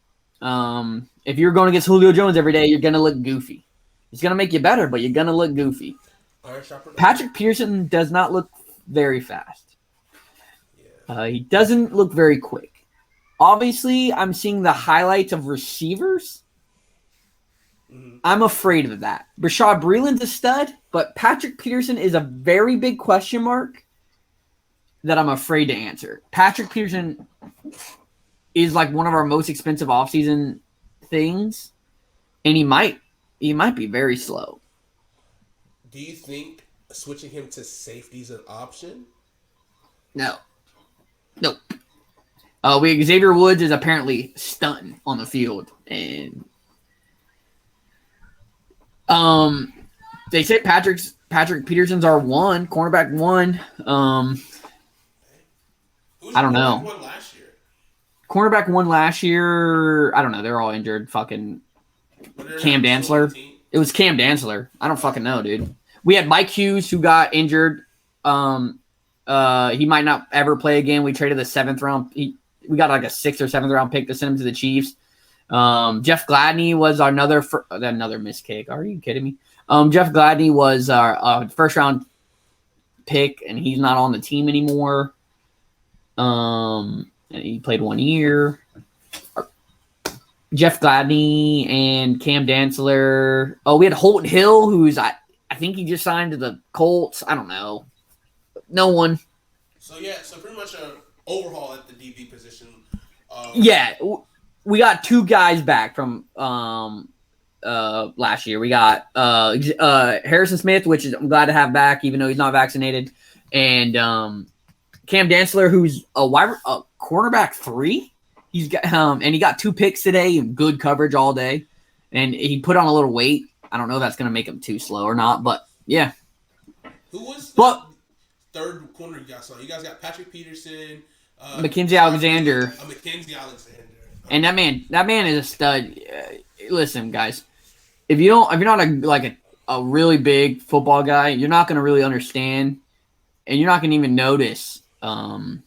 If you're going against Julio Jones every day, you're going to look goofy. It's going to make you better, but you're going to look goofy. Patrick Pearson does not look very fast. He doesn't look very quick. Obviously, I'm seeing the highlights of receivers. I'm afraid of that. Rashad Breeland's a stud, but Patrick Peterson is a very big question mark that I'm afraid to answer. Patrick Peterson is like one of our most expensive offseason things, and he might be very slow. Do you think switching him to safety is an option? No. Xavier Woods is apparently stunting on the field, and they say Patrick Peterson's our cornerback one. I don't know. One last year? Cornerback one last year. I don't know. They're all injured. Fucking Cam Dantzler. It was Cam Dantzler. I don't fucking know, dude. We had Mike Hughes who got injured. He might not ever play again. We traded the 7th round. We got like a 6th or 7th round pick to send him to the Chiefs. Jeff Gladney was another missed kick. Are you kidding me? Jeff Gladney was our first round pick, and he's not on the team anymore. And he played 1 year. Jeff Gladney and Cam Dantzler. Oh, we had Holton Hill, who's I think he just signed to the Colts. I don't know. No one. So pretty much an overhaul at the DB position. We got 2 guys back from last year. We got Harrison Smith, which is I'm glad to have back, even though he's not vaccinated, and Cam Dantzler, who's a cornerback 3. He's got and he got 2 picks today and good coverage all day, and he put on a little weight. I don't know if that's going to make him too slow or not, but yeah. Who was the third corner you guys saw? You guys got Patrick Peterson, Mackenzie Alexander. Mackenzie Alexander. And that man is a stud. Listen, guys, if you're not a really big football guy, you're not going to really understand, and you're not going to even notice. I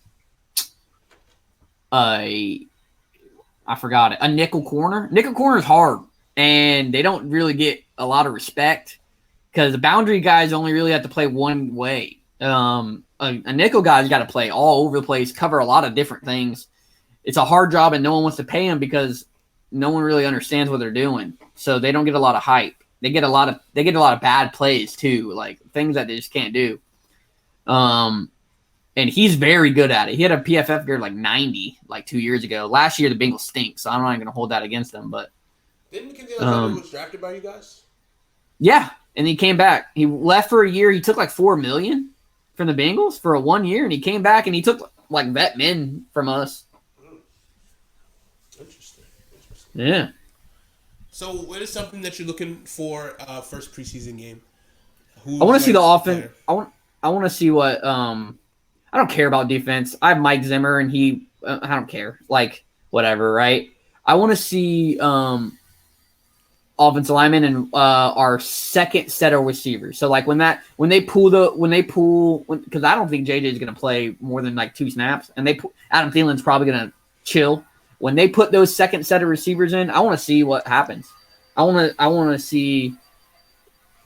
forgot it. A nickel corner. Nickel corner is hard, and they don't really get a lot of respect because the boundary guys only really have to play one way. A nickel guy's got to play all over the place, cover a lot of different things. It's a hard job, and no one wants to pay them because no one really understands what they're doing. So they don't get a lot of hype. They get a lot of bad plays too, like things that they just can't do. And he's very good at it. He had a PFF grade like 90 like 2 years ago. Last year the Bengals stink, so I'm not even gonna hold that against them. But didn't Mackenzie Alexander was drafted by you guys? Yeah, and he came back. He left for a year. He took like $4 million from the Bengals for a 1 year, and he came back and he took like vet men from us. Interesting. Yeah. So, what is something that you're looking for first preseason game? I want to see the offense. I want to see what. I don't care about defense. I have Mike Zimmer, and I don't care. Like whatever, right? I want to see offensive linemen and our second set of receivers. So like when they pull because I don't think JJ is going to play more than like 2 snaps, and Adam Thielen's probably going to chill. When they put those second set of receivers in, I want to see what happens. I want to see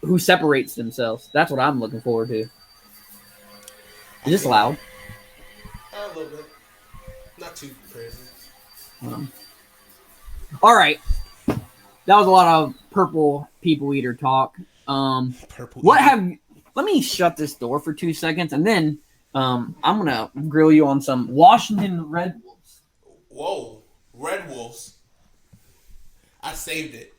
who separates themselves. That's what I'm looking forward to. Is this loud? A little bit. Not too crazy. All right. That was a lot of purple people eater talk. Let me shut this door for 2 seconds, and then I'm gonna grill you on some Washington Red Wolves. Whoa, Red Wolves! I saved it.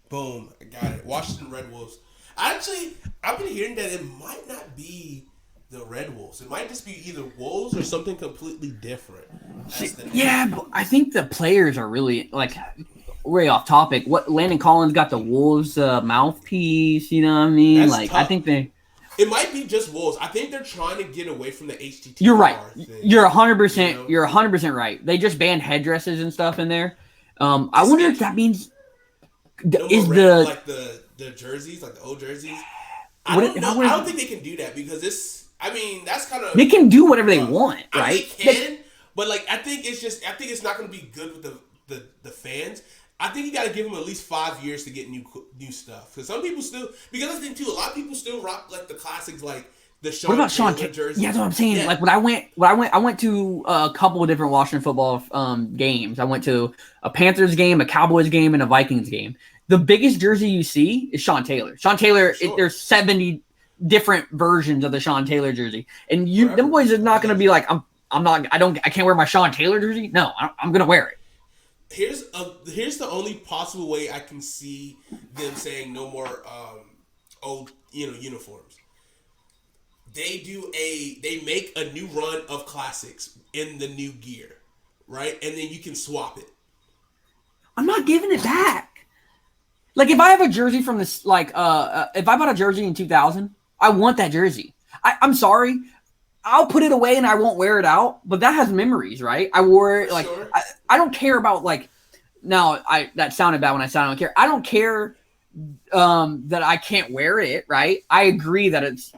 Boom, I got it. Washington Red Wolves. Actually, I've been hearing that it might not be the Red Wolves. It might just be either Wolves or something completely different. Yeah, but I think the players are really like. Way off topic. What Landon Collins got the Wolves mouthpiece? You know what I mean? That's like tough. I think it might be just Wolves. I think they're trying to get away from the HTT. You're right. thing, You're 100%. you know? You're 100% right. They just banned headdresses and stuff in there. I wonder if that means is the jerseys, like the old jerseys. I don't know. I don't think they can do that because that's kind of they can do whatever they want, right? I mean, they can, but like I think it's not going to be good with the fans. I think you got to give them at least 5 years to get new stuff. Because some people still, because I think too, a lot of people still rock like the classics, like the Sean What about Sean Taylor jersey. Yeah, that's what I'm saying. Yeah. Like I went to a couple of different Washington football games. I went to a Panthers game, a Cowboys game, and a Vikings game. The biggest jersey you see is Sean Taylor. Sean Taylor, Sure. There's 70 different versions of the Sean Taylor jersey, and them boys are not going to be like I can't wear my Sean Taylor jersey. No, I'm going to wear it. Here's the only possible way I can see them saying no more old uniforms. They make a new run of classics in the new gear, right? And then you can swap it. I'm not giving it back. Like if I have a jersey from this, like if I bought a jersey in 2000, I want that jersey. I'm sorry. I'll put it away and I won't wear it out, but that has memories, right? I wore it like Sure. I don't care about like that sounded bad when I said I don't care. I don't care that I can't wear it, right? I agree that it's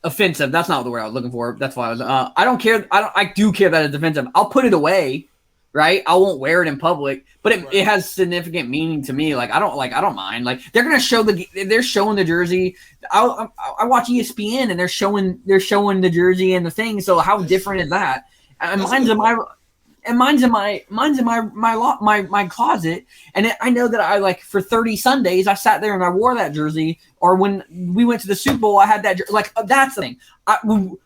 offensive. That's not the word I was looking for. That's why I was I don't care. I do care that it's offensive. I'll put it away, right? I won't wear it in public, but it has significant meaning to me. Like I don't mind. Like they're showing the jersey. I watch ESPN and they're showing the jersey and the thing. So how different is that? And mine's in my closet. And I know that I like for 30 Sundays I sat there and I wore that jersey. Or when we went to the Super Bowl, I had that like that's the thing. When's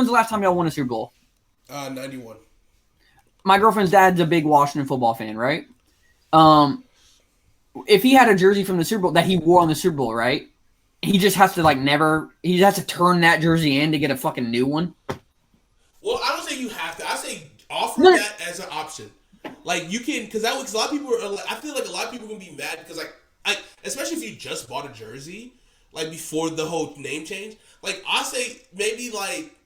the last time y'all won a Super Bowl? 91. My girlfriend's dad's a big Washington football fan, right? If he had a jersey from the Super Bowl that he wore on the Super Bowl, right? He just has to he has to turn that jersey in to get a fucking new one. Well, I don't say you have to. I say offer that as an option. Like you can, because a lot of people are. Like, I feel like a lot of people can be mad because especially if you just bought a jersey, like before the whole name change. Like I say, maybe like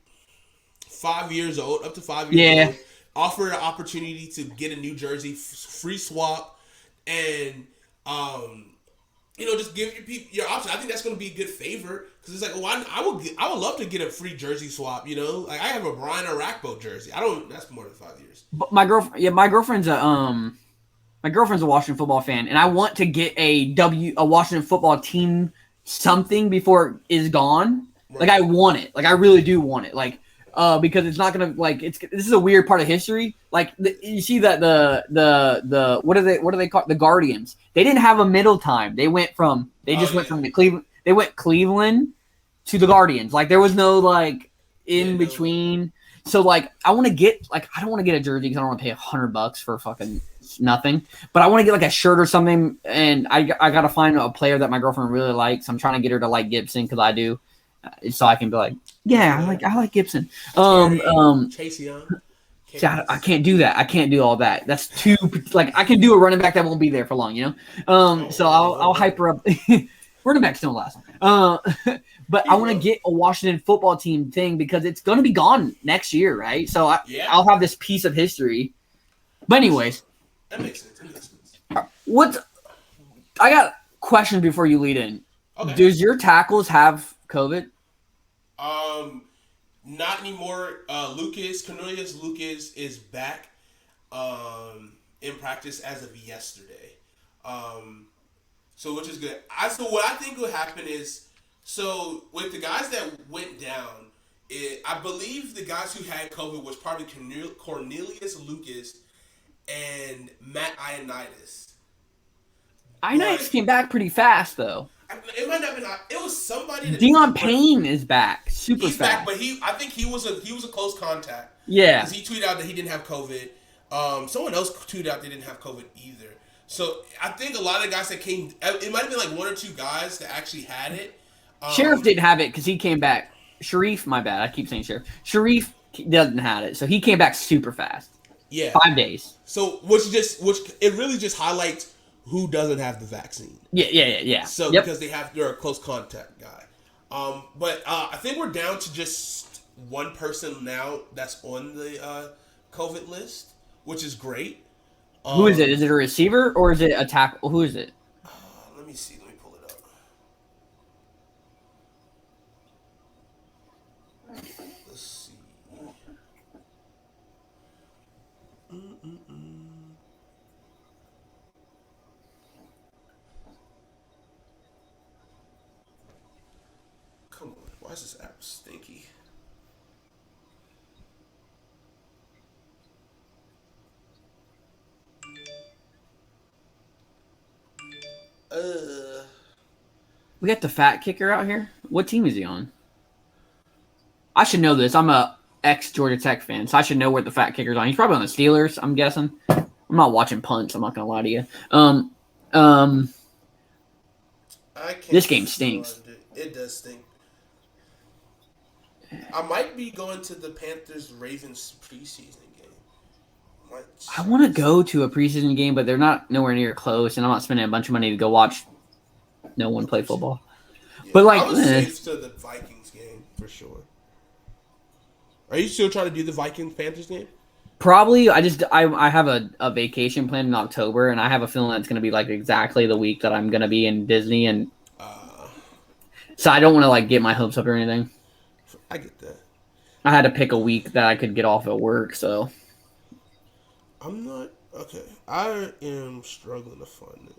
5 years old, up to 5 years old. Offer an opportunity to get a new jersey, free swap, and just give your people your option. I think that's going to be a good favor because it's like, I would love to get a free jersey swap. Like I have a Brian Arakpo jersey. That's more than 5 years. But my girlfriend's a Washington football fan, and I want to get a Washington football team something before it is gone. Right. Like I want it. Like I really do want it. Like. Because it's not gonna this is a weird part of history. Like you see that the what do they call it? The Guardians? They didn't have a middle time. They went from the Cleveland. They went Cleveland to the Guardians. Like there was no in between. So I want to get I don't want to get a jersey because I don't want to pay $100 for fucking nothing. But I want to get a shirt or something. And I gotta find a player that my girlfriend really likes. I'm trying to get her to like Gibson because I do. So I can be like, yeah, I like Gibson. Chase Young. I can't do that. I can't do all that. That's too I can do a running back that won't be there for long, So I'll hype her up. Running backs don't last. but I want to get a Washington football team thing because it's going to be gone next year, right? So I'll have this piece of history. But anyways, that makes sense. I got questions before you lead in. Okay. Does your tackles have COVID? Not anymore. Cornelius Lucas is back in practice as of yesterday. So which is good. So what I think will happen is, so with the guys that went down, I believe the guys who had COVID was probably Cornelius Lucas and Matt Ioannidis. Ioannidis came back pretty fast though. It might not have been. It was somebody. Deion Payne is back, super he's fast. Back, but I think he was a close contact. Yeah, because he tweeted out that he didn't have COVID. Someone else tweeted out they didn't have COVID either. So I think a lot of the guys that came, it might have been like one or two guys that actually had it. Sheriff didn't have it because he came back. Sharif, my bad. I keep saying Sheriff. Sharif doesn't have it, so he came back super fast. Yeah, 5 days. So which it really just highlights who doesn't have the vaccine. Yeah. So because they're a close contact guy. But I think we're down to just one person now that's on the COVID list, which is great. Who is it? Is it a receiver or is it a tackle? Who is it? Let me see. Let me pull it up. Let's see. Come on. Why is this app stinky? We got the fat kicker out here. What team is he on? I should know this. I'm a ex-Georgia Tech fan, so I should know where the fat kicker's on. He's probably on the Steelers, I'm guessing. I'm not watching punts. I'm not gonna lie to you. This game stinks. It does stink. I might be going to the Panthers-Ravens preseason game. I want to go to a preseason game, but they're not nowhere near close, and I'm not spending a bunch of money to go watch no one play football. Yeah, but like, I was safe to the Vikings game for sure. Are you still trying to do the Vikings-Panthers game? Probably. I have a vacation planned in October, and I have a feeling that's going to be like exactly the week that I'm going to be in Disney, and so I don't want to like get my hopes up or anything. I get that. I had to pick a week that I could get off at work, so. I'm not okay. I am struggling to find it.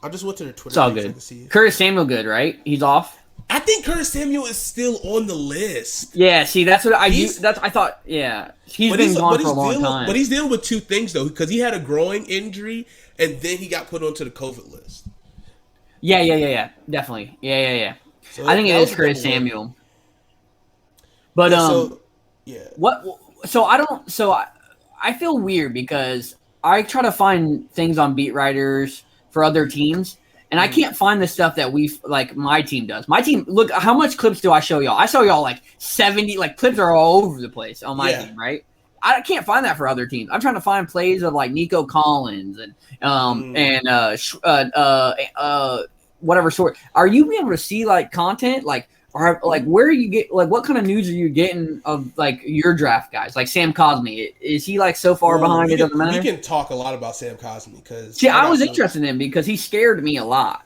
I just went to their Twitter. It's all good. Curtis Samuel, good, right? He's off. I think Curtis Samuel is still on the list. Yeah, see, that's what I thought. Yeah, he's been gone for a long time. But he's dealing with two things though, because he had a growing injury and then he got put onto the COVID list. Yeah, definitely. Yeah. So I think it is Curtis Samuel. But what? So I don't. So I feel weird because I try to find things on beat writers for other teams, and I can't find the stuff that my team does. My team, look, how much clips do I show y'all? I show y'all like 70, like clips are all over the place on my team, right? I can't find that for other teams. I'm trying to find plays of like Nico Collins and whatever sort. Are you able to see like content where are you get what kind of news are you getting of like your draft guys like Sam Cosmi? Is he like so far behind it doesn't matter? We can talk a lot about Sam Cosmi because I was interested in him because he scared me a lot.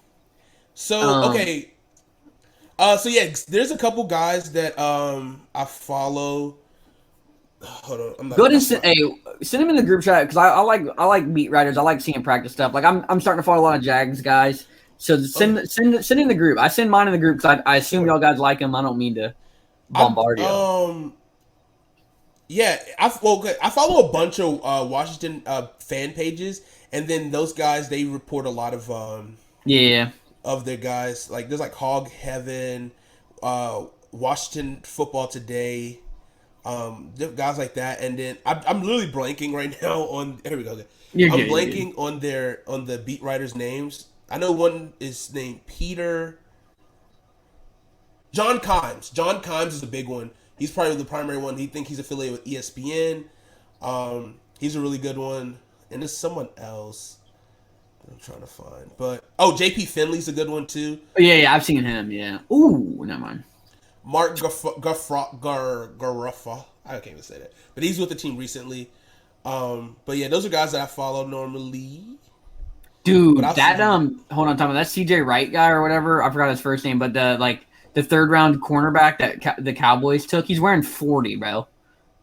So okay, so yeah, there's a couple guys that I follow. Hold on, go ahead and send him in the group chat because I like beat writers. I like seeing practice stuff. Like I'm starting to follow a lot of Jags guys. So send in the group. I send mine in the group because I assume y'all guys like him. I don't mean to bombard you. Yeah, I follow a bunch of Washington fan pages, and then those guys they report a lot of of their guys. Like there's like Hog Heaven, Washington Football Today, guys like that. And then I'm literally blanking right now on. Here we go. I'm blanking on the beat writers' names. I know one is named Peter. John Kimes. John Kimes is a big one. He's probably the primary one. He think he's affiliated with ESPN. He's a really good one. And there's someone else that I'm trying to find. But JP Finley's a good one too. Yeah, I've seen him. Yeah. Ooh, never mind. Mark Garuffa. I can't even say that, but he's with the team recently. But yeah, those are guys that I follow normally. Dude, that hold on, Tom. That CJ Wright guy or whatever. I forgot his first name, but the third round cornerback that the Cowboys took. He's wearing 40, bro.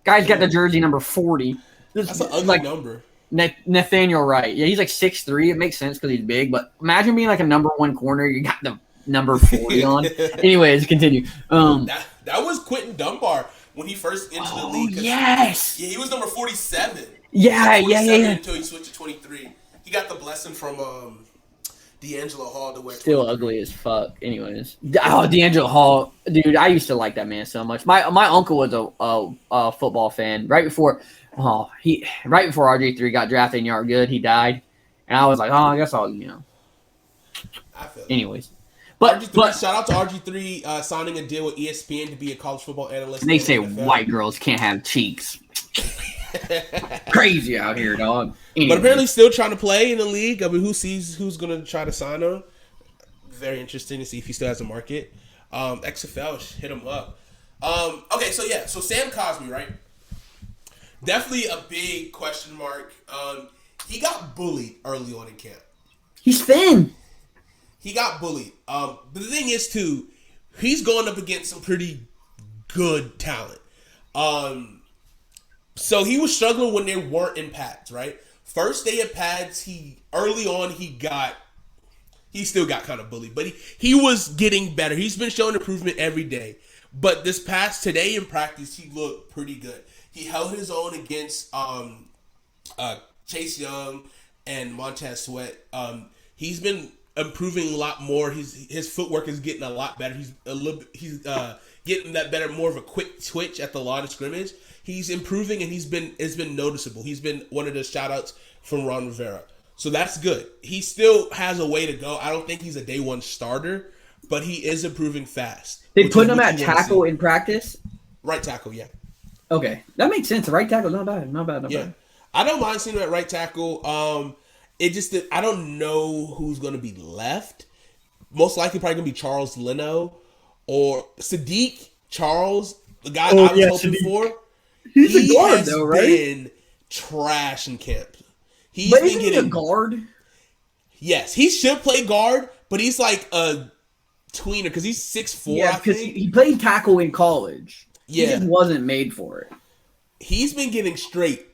Guy's got the jersey number 40. That's an ugly number. Nathaniel Wright. Yeah, he's like 6'3". It makes sense because he's big. But imagine being like a number 1 corner. You got the number 40 on. Anyways, continue. That was Quentin Dunbar when he first entered the league. Yes. Yeah, he was number 47. Yeah. Until he switched to 23. He got the blessing from D'Angelo Hall to wear. Still ugly as fuck. Anyways, D'Angelo Hall, dude, I used to like that man so much. My uncle was a football fan. Right before RG3 got drafted in Yard Good, he died, and I was like, I guess I'll I feel Anyways, but shout out to RG3 signing a deal with ESPN to be a college football analyst. They say white girls can't have cheeks. Crazy out here, dog. Anyway. But apparently still trying to play in the league. I mean, who's going to try to sign him? Very interesting to see if he still has a market. XFL, hit him up. Okay, so Sam Cosmi, right? Definitely a big question mark. He got bullied early on in camp. He's thin. He got bullied. But the thing is, too, he's going up against some pretty good talent. So he was struggling when they weren't in pads, right? First day of pads, early on he still got kind of bullied, but he was getting better. He's been showing improvement every day. But today in practice, he looked pretty good. He held his own against Chase Young and Montez Sweat. He's been improving a lot more. His footwork is getting a lot better. He's getting that better, more of a quick twitch at the line of scrimmage. He's improving, and it's been noticeable. He's been one of the shout-outs from Ron Rivera. So that's good. He still has a way to go. I don't think he's a day one starter, but he is improving fast. They put him at tackle in practice? Right tackle, yeah. Okay. That makes sense. Right tackle, not bad. I don't mind seeing him at right tackle. It just that I don't know who's going to be left. Most likely probably going to be Charles Leno or Sadiq Charles, the guy I was hoping for. He's a guard, though, right? He's been trash in camp. But isn't he a guard? Yes, he should play guard, but he's like a tweener because he's 6'4". Yeah, because he played tackle in college. Yeah. He just wasn't made for it. He's been getting straight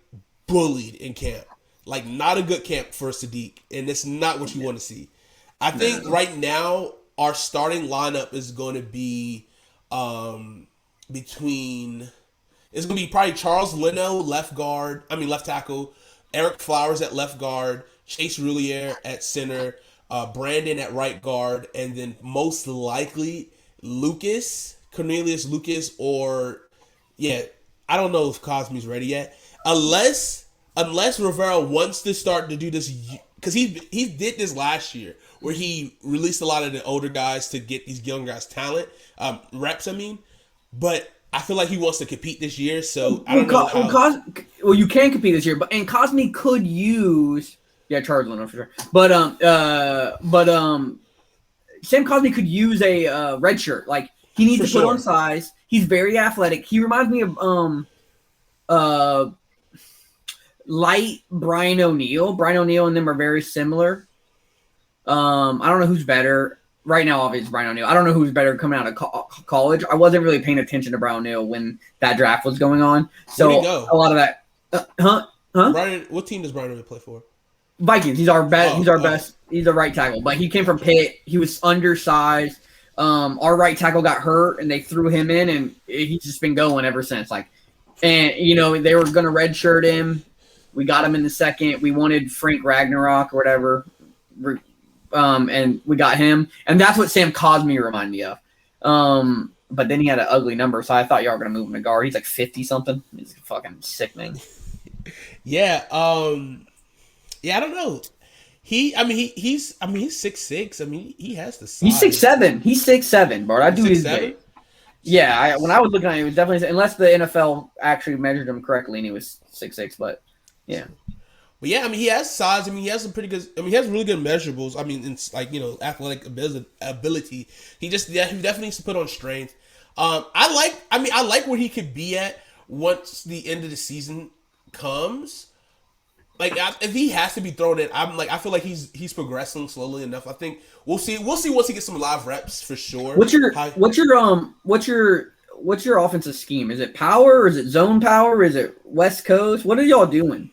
bullied in camp. Like, not a good camp for Sadiq, and it's not what you want to see. I think right now our starting lineup is going to be it's going to be probably Charles Leno, left tackle, Eric Flowers at left guard, Chase Roulier at center, Brandon at right guard, and then most likely Cornelius Lucas, I don't know if Cosmi's ready yet. Unless Rivera wants to start to do this, because he did this last year, where he released a lot of the older guys to get these young guys reps, but I feel like he wants to compete this year, so I don't know. Well, you can compete this year, and Cosmi could use Charles Leno for sure. But Sam Cosmi could use a red shirt. Like, he needs to put on size. He's very athletic. He reminds me of light Brian O'Neill. Brian O'Neill and them are very similar. I don't know who's better. Right now, obviously, Brian O'Neill. I don't know who's better coming out of college. I wasn't really paying attention to Brian O'Neill when that draft was going on. So a lot of that. Brian, what team does Brian O'Neill play for? Vikings. He's our best. He's our best. He's a right tackle, but he came from Pitt. He was undersized. Our right tackle got hurt, and they threw him in, and he's just been going ever since. They were going to redshirt him. We got him in the second. We wanted Frank Ragnarok or whatever. And we got him, and that's what Sam Cosmi reminded me of. But then he had an ugly number, so I thought y'all were gonna move him to guard. He's like 50 something. He's fucking sickening. Yeah. I don't know. He's 6'6". He has the size. He's 6'7". He's 6'7", bro. I do his day. Yeah, when I was looking at him, it was definitely, unless the NFL actually measured him correctly and he was 6'6", but yeah. But yeah, he has size. He has some pretty good. He has really good measurables. It's athletic ability. He definitely needs to put on strength. I like where he could be at once the end of the season comes. Like if he has to be thrown in, I feel like he's progressing slowly enough. I think we'll see once he gets some live reps for sure. What's your offensive scheme? Is it power? Or is it zone power? Is it West Coast? What are y'all doing?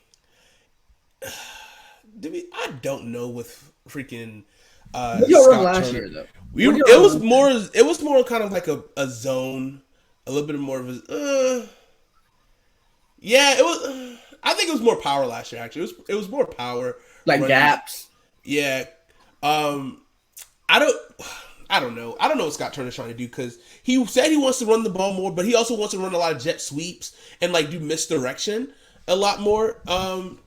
I don't know with freaking. What y'all run last year though? It was more kind of like a zone, a little bit more of a. Yeah, it was. I think it was more power last year. Actually, it was more power. Like running. gaps. Yeah. I don't know. I don't know what Scott Turner's trying to do because he said he wants to run the ball more, but he also wants to run a lot of jet sweeps and like do misdirection a lot more. And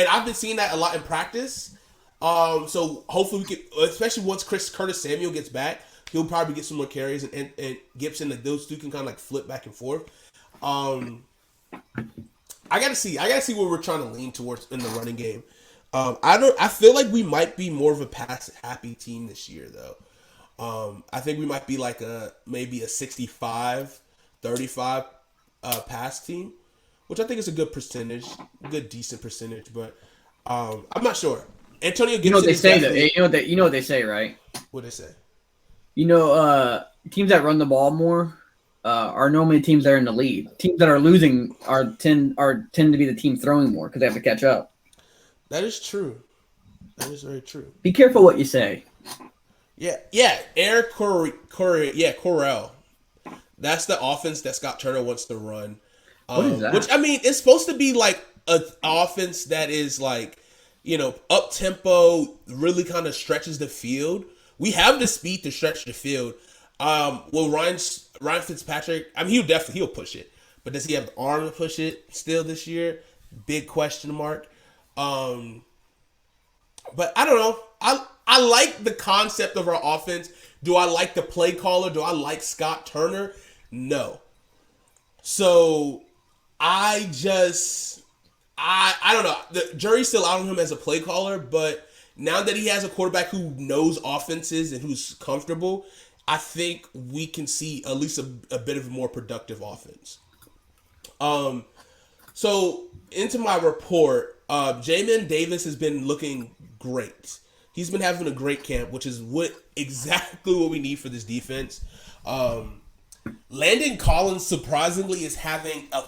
I've been seeing that a lot in practice. So hopefully we can, especially once Curtis Samuel gets back, he'll probably get some more carries and Gibson, like those two can kind of like flip back and forth. I gotta see what we're trying to lean towards in the running game. I feel like we might be more of a pass happy team this year though. I think we might be like maybe a 65-35 pass team, which I think is a good percentage, decent percentage, but I'm not sure. Antonio Gibson. You know what they say though. You know what they say, right? What they say? Teams that run the ball more are normally teams that are in the lead. Teams that are losing tend to be the team throwing more because they have to catch up. That is true. That is very true. Be careful what you say. Yeah. Eric Correll. That's the offense that Scott Turner wants to run. What is that? Which I mean, it's supposed to be like an offense that is like, up tempo, really kind of stretches the field. We have the speed to stretch the field. Well, Ryan Fitzpatrick, I mean, he'll push it, but does he have the arm to push it still this year? Big question mark. But I don't know. I like the concept of our offense. Do I like the play caller? Do I like Scott Turner? No. So I don't know. The jury's still out on him as a play caller, but now that he has a quarterback who knows offenses and who's comfortable, I think we can see at least a bit of a more productive offense. So into my report, Jamin Davis has been looking great. He's been having a great camp, which is exactly what we need for this defense. Landon Collins, surprisingly, is having an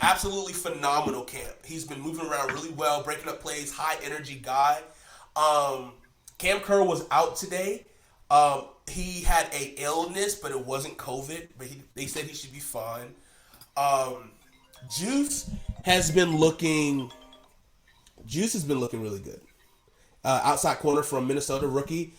absolutely phenomenal camp. He's been moving around really well, breaking up plays, high energy guy. Cam Kerr was out today. He had a illness, but it wasn't COVID. But they said he should be fine. Juice has been looking really good. Outside corner from Minnesota rookie.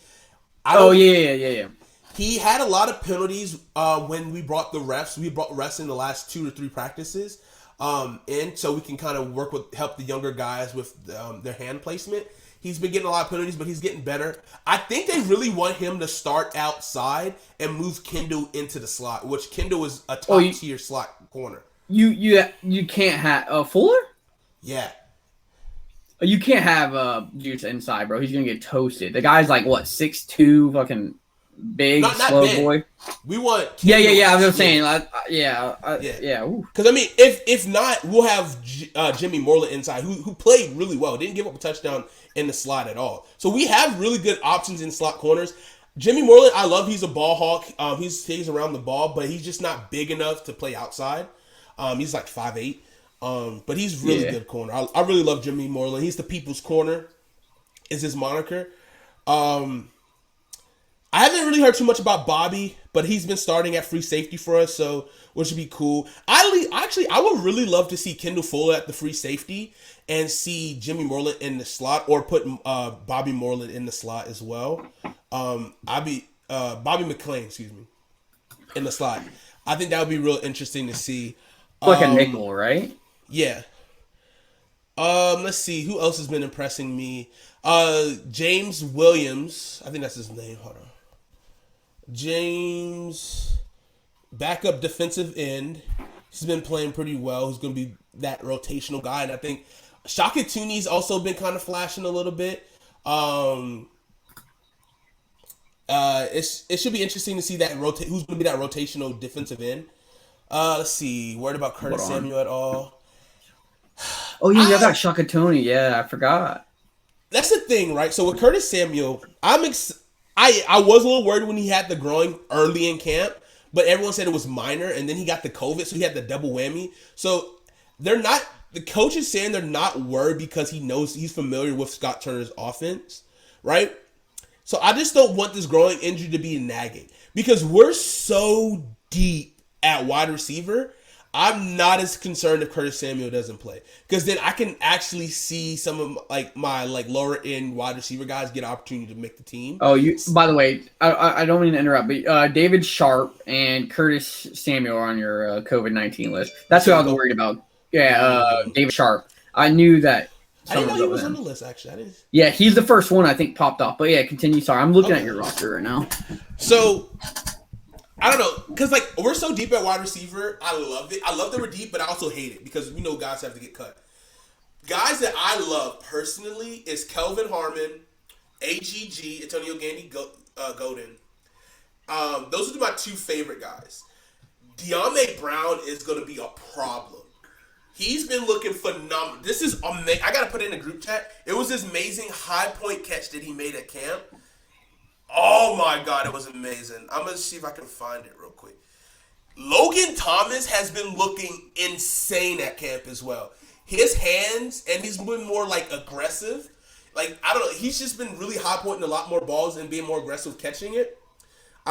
Yeah. He had a lot of penalties when we brought the refs. We brought refs in the last 2 to 3 practices, and so we can kind of help the younger guys with their hand placement. He's been getting a lot of penalties, but he's getting better. I think they really want him to start outside and move Kendall into the slot, which Kendall is a top tier slot corner. You can't have Fuller? Yeah. You can't have Juice inside, bro. He's gonna get toasted. The guy's like what, 6'2", fucking big, not slow big. Boy. We want. Yeah. I was just saying. Yeah. Because I mean, if not, we'll have Jimmy Moreland inside, who played really well. Didn't give up a touchdown in the slot at all. So we have really good options in slot corners. Jimmy Moreland, I love. He's a ball hawk. He stays around the ball, but he's just not big enough to play outside. He's like 5'8". But he's really good corner. I really love Jimmy Moreland. He's the people's corner, is his moniker. I haven't really heard too much about Bobby, but he's been starting at free safety for us, so which would be cool. I would really love to see Kendall Fuller at the free safety and see Jimmy Moreland in the slot, or put Bobby Moreland in the slot as well. Bobby McClain, in the slot. I think that would be real interesting to see. Like a nickel, right? Yeah. Let's see. Who else has been impressing me? James Williams. I think that's his name. Hold on. James, backup defensive end. He's been playing pretty well. He's going to be that rotational guy. And I think Shaka Tooney's also been kind of flashing a little bit. It should be interesting to see that who's going to be that rotational defensive end. Let's see. Worried about Curtis Hold on. Samuel at all? Oh, yeah, you got Shaka Tony. Yeah, I forgot. That's the thing, right? So with Curtis Samuel, I was a little worried when he had the groin early in camp, but everyone said it was minor, and then he got the COVID, so he had the double whammy. So the coach is saying they're not worried because he's familiar with Scott Turner's offense, right? So I just don't want this growing injury to be nagging because we're so deep at wide receiver. I'm not as concerned if Curtis Samuel doesn't play because then I can actually see some of my lower end wide receiver guys get an opportunity to make the team. Oh, by the way, I don't mean to interrupt, but David Sharp and Curtis Samuel are on your COVID-19 list. That's who I was worried about. Yeah, David Sharp. I knew that. I didn't know he was on the list, actually. Yeah, he's the first one I think popped off. But yeah, continue. Sorry, I'm looking at your roster right now. So, I don't know, because we're so deep at wide receiver. I love it. I love that we're deep, but I also hate it because we know guys have to get cut. Guys that I love personally is Kelvin Harmon, AGG, Antonio Gandy Godin. Those are my two favorite guys. De'Ami Brown is going to be a problem. He's been looking phenomenal. This is amazing. I got to put it in a group chat. It was this amazing high point catch that he made at camp. Oh my God, it was amazing. I'm going to see if I can find it real quick. Logan Thomas has been looking insane at camp as well. His hands, and he's been more aggressive. I don't know. He's just been really high pointing a lot more balls and being more aggressive catching it.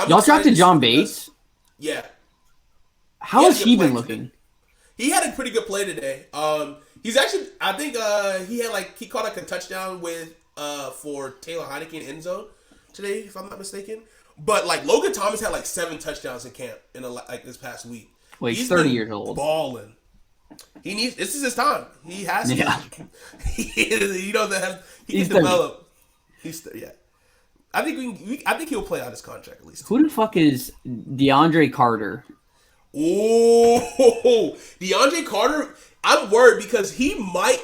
Y'all drafted John Bates? Yeah. How has he been looking? He had a pretty good play today. He's actually, I think he caught a touchdown for Taylor Heineke in end zone today, if I'm not mistaken. But Logan Thomas had 7 touchdowns in camp in this past week. Well, he's 30 years old. Balling. This is his time. He has to. Yeah. He can develop. Yeah. I think he'll play out his contract at least. Who the fuck is DeAndre Carter? Oh, DeAndre Carter. I'm worried because he might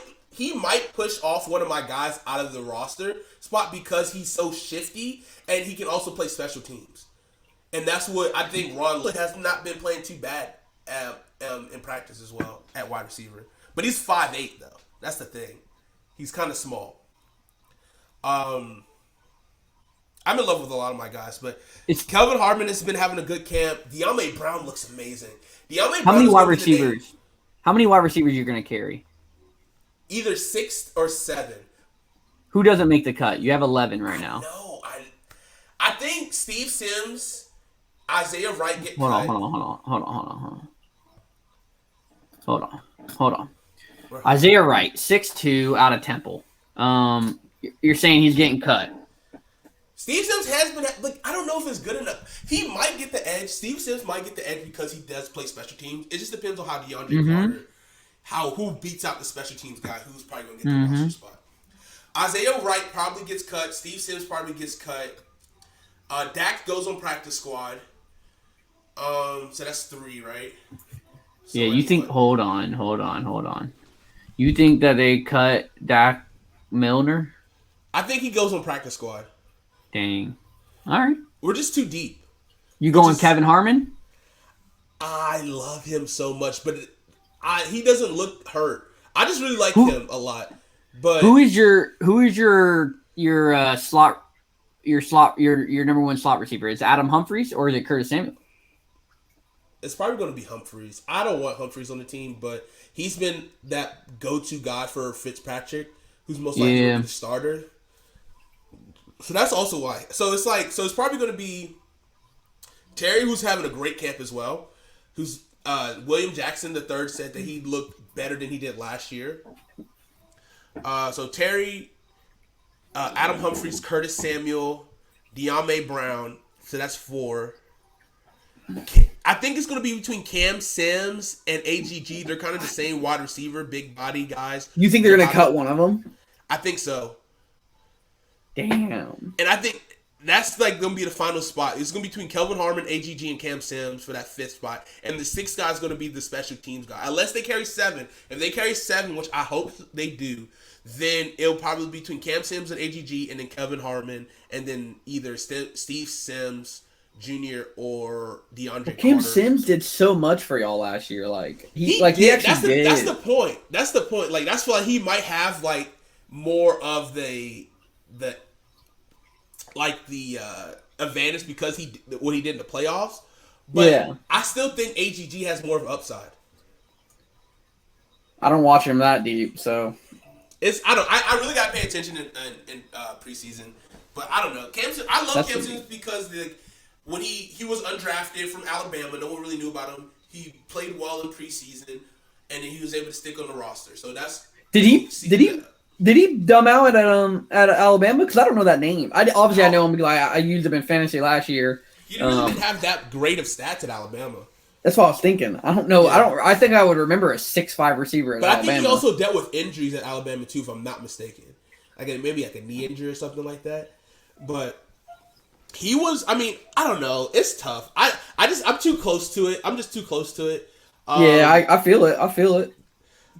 push off one of my guys out of the roster spot because he's so shifty and he can also play special teams. And that's what I think Ron has not been playing too bad in practice as well at wide receiver. But he's 5'8" though. That's the thing. He's kind of small. I'm in love with a lot of my guys, but Kelvin Harmon has been having a good camp. De'Ami Brown looks amazing. How many wide receivers? How many wide receivers you're going to carry? Either 6 or 7. Who doesn't make the cut? You have 11 right now. No, I think Steve Sims, Isaiah Wright get hold cut. Hold on. Isaiah Wright, 6'2", out of Temple. You're saying he's getting cut. Steve Sims has been, I don't know if it's good enough. He might get the edge. Steve Sims might get the edge because he does play special teams. It just depends on how DeAndre Carter, who beats out the special teams guy, who's probably going to get the roster spot. Isaiah Wright probably gets cut. Steve Sims probably gets cut. Dak goes on practice squad. So that's 3, right? So yeah, you think, hold on. You think that they cut Dak Milner? I think he goes on practice squad. Dang. All right. We're just too deep. You going Kevin Harmon? I love him so much, but he doesn't look hurt. I just really like him a lot. But who is your slot your number one slot receiver? Is it Adam Humphries or is it Curtis Samuel? It's probably going to be Humphries. I don't want Humphries on the team, but he's been that go-to guy for Fitzpatrick, who's most likely going to be the starter. So that's also why. So it's probably going to be Terry, who's having a great camp as well. Who's William Jackson III said that he looked better than he did last year. So Terry, Adam Humphries, Curtis Samuel, De'Ami Brown. So that's 4. I think it's going to be between Cam Sims and AGG. They're kind of the same wide receiver, big body guys. You think they're going to cut one of them? I think so. Damn. And I think That's like gonna be the final spot. It's gonna be between Kelvin Harmon, AGG, and Cam Sims for that 5th spot, and the 6th guy is gonna be the special teams guy, unless they carry 7. If they carry 7, which I hope they do, then it'll probably be between Cam Sims and AGG, and then Kelvin Harmon, and then either Steve Sims Jr. or DeAndre Cam Carter. Sims did so much for y'all last year. Like he that's did. That's the point. That's the point. Like that's why he might have like more of the advantage because what he did in the playoffs. But yeah. I still think AGG has more of an upside. I don't watch him that deep, so I really gotta pay attention in preseason. But I don't know. I love Cam Sims because when he was undrafted from Alabama, no one really knew about him. He played well in preseason, and then he was able to stick on the roster. So that's Did he dumb out at Alabama? Because I don't know that name. I know him because I used him in fantasy last year. He really didn't have that great of stats at Alabama. That's what I was thinking. I don't know. Yeah. I think I would remember a 6'5" receiver at Alabama. But I think he also dealt with injuries at Alabama too, if I'm not mistaken. Maybe like a knee injury or something like that. But he was. I mean, I don't know. It's tough. I'm too close to it. I'm just too close to it. I feel it.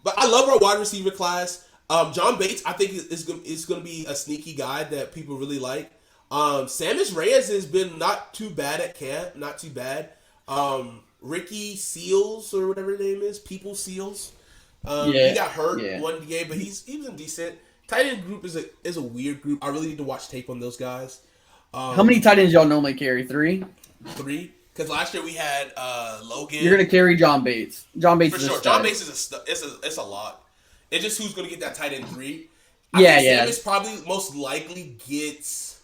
But I love our wide receiver class. John Bates, I think is going to be a sneaky guy that people really like. Samus Reyes has been not too bad at camp. Not too bad. Ricky Seals or whatever his name is, People Seals. He got hurt one game, but he was decent. Tight end group is a weird group. I really need to watch tape on those guys. How many tight ends y'all normally carry? 3? 3. Because last year we had Logan. You're gonna carry John Bates. John Bates for is sure. a stud. John Bates is it's a lot. It's just who's gonna get that tight end 3. Samus probably most likely gets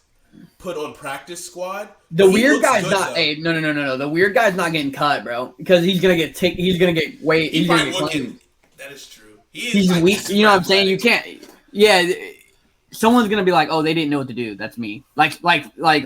put on practice squad. The weird guy's not. Hey, no. The weird guy's not get's cut, bro. Because he's gonna get He's gonna get weight. He's gonna get clean. That is true. He's weak. You know what I'm saying? You can't. Yeah. Someone's gonna be like, oh, they didn't know what to do. That's me. Like,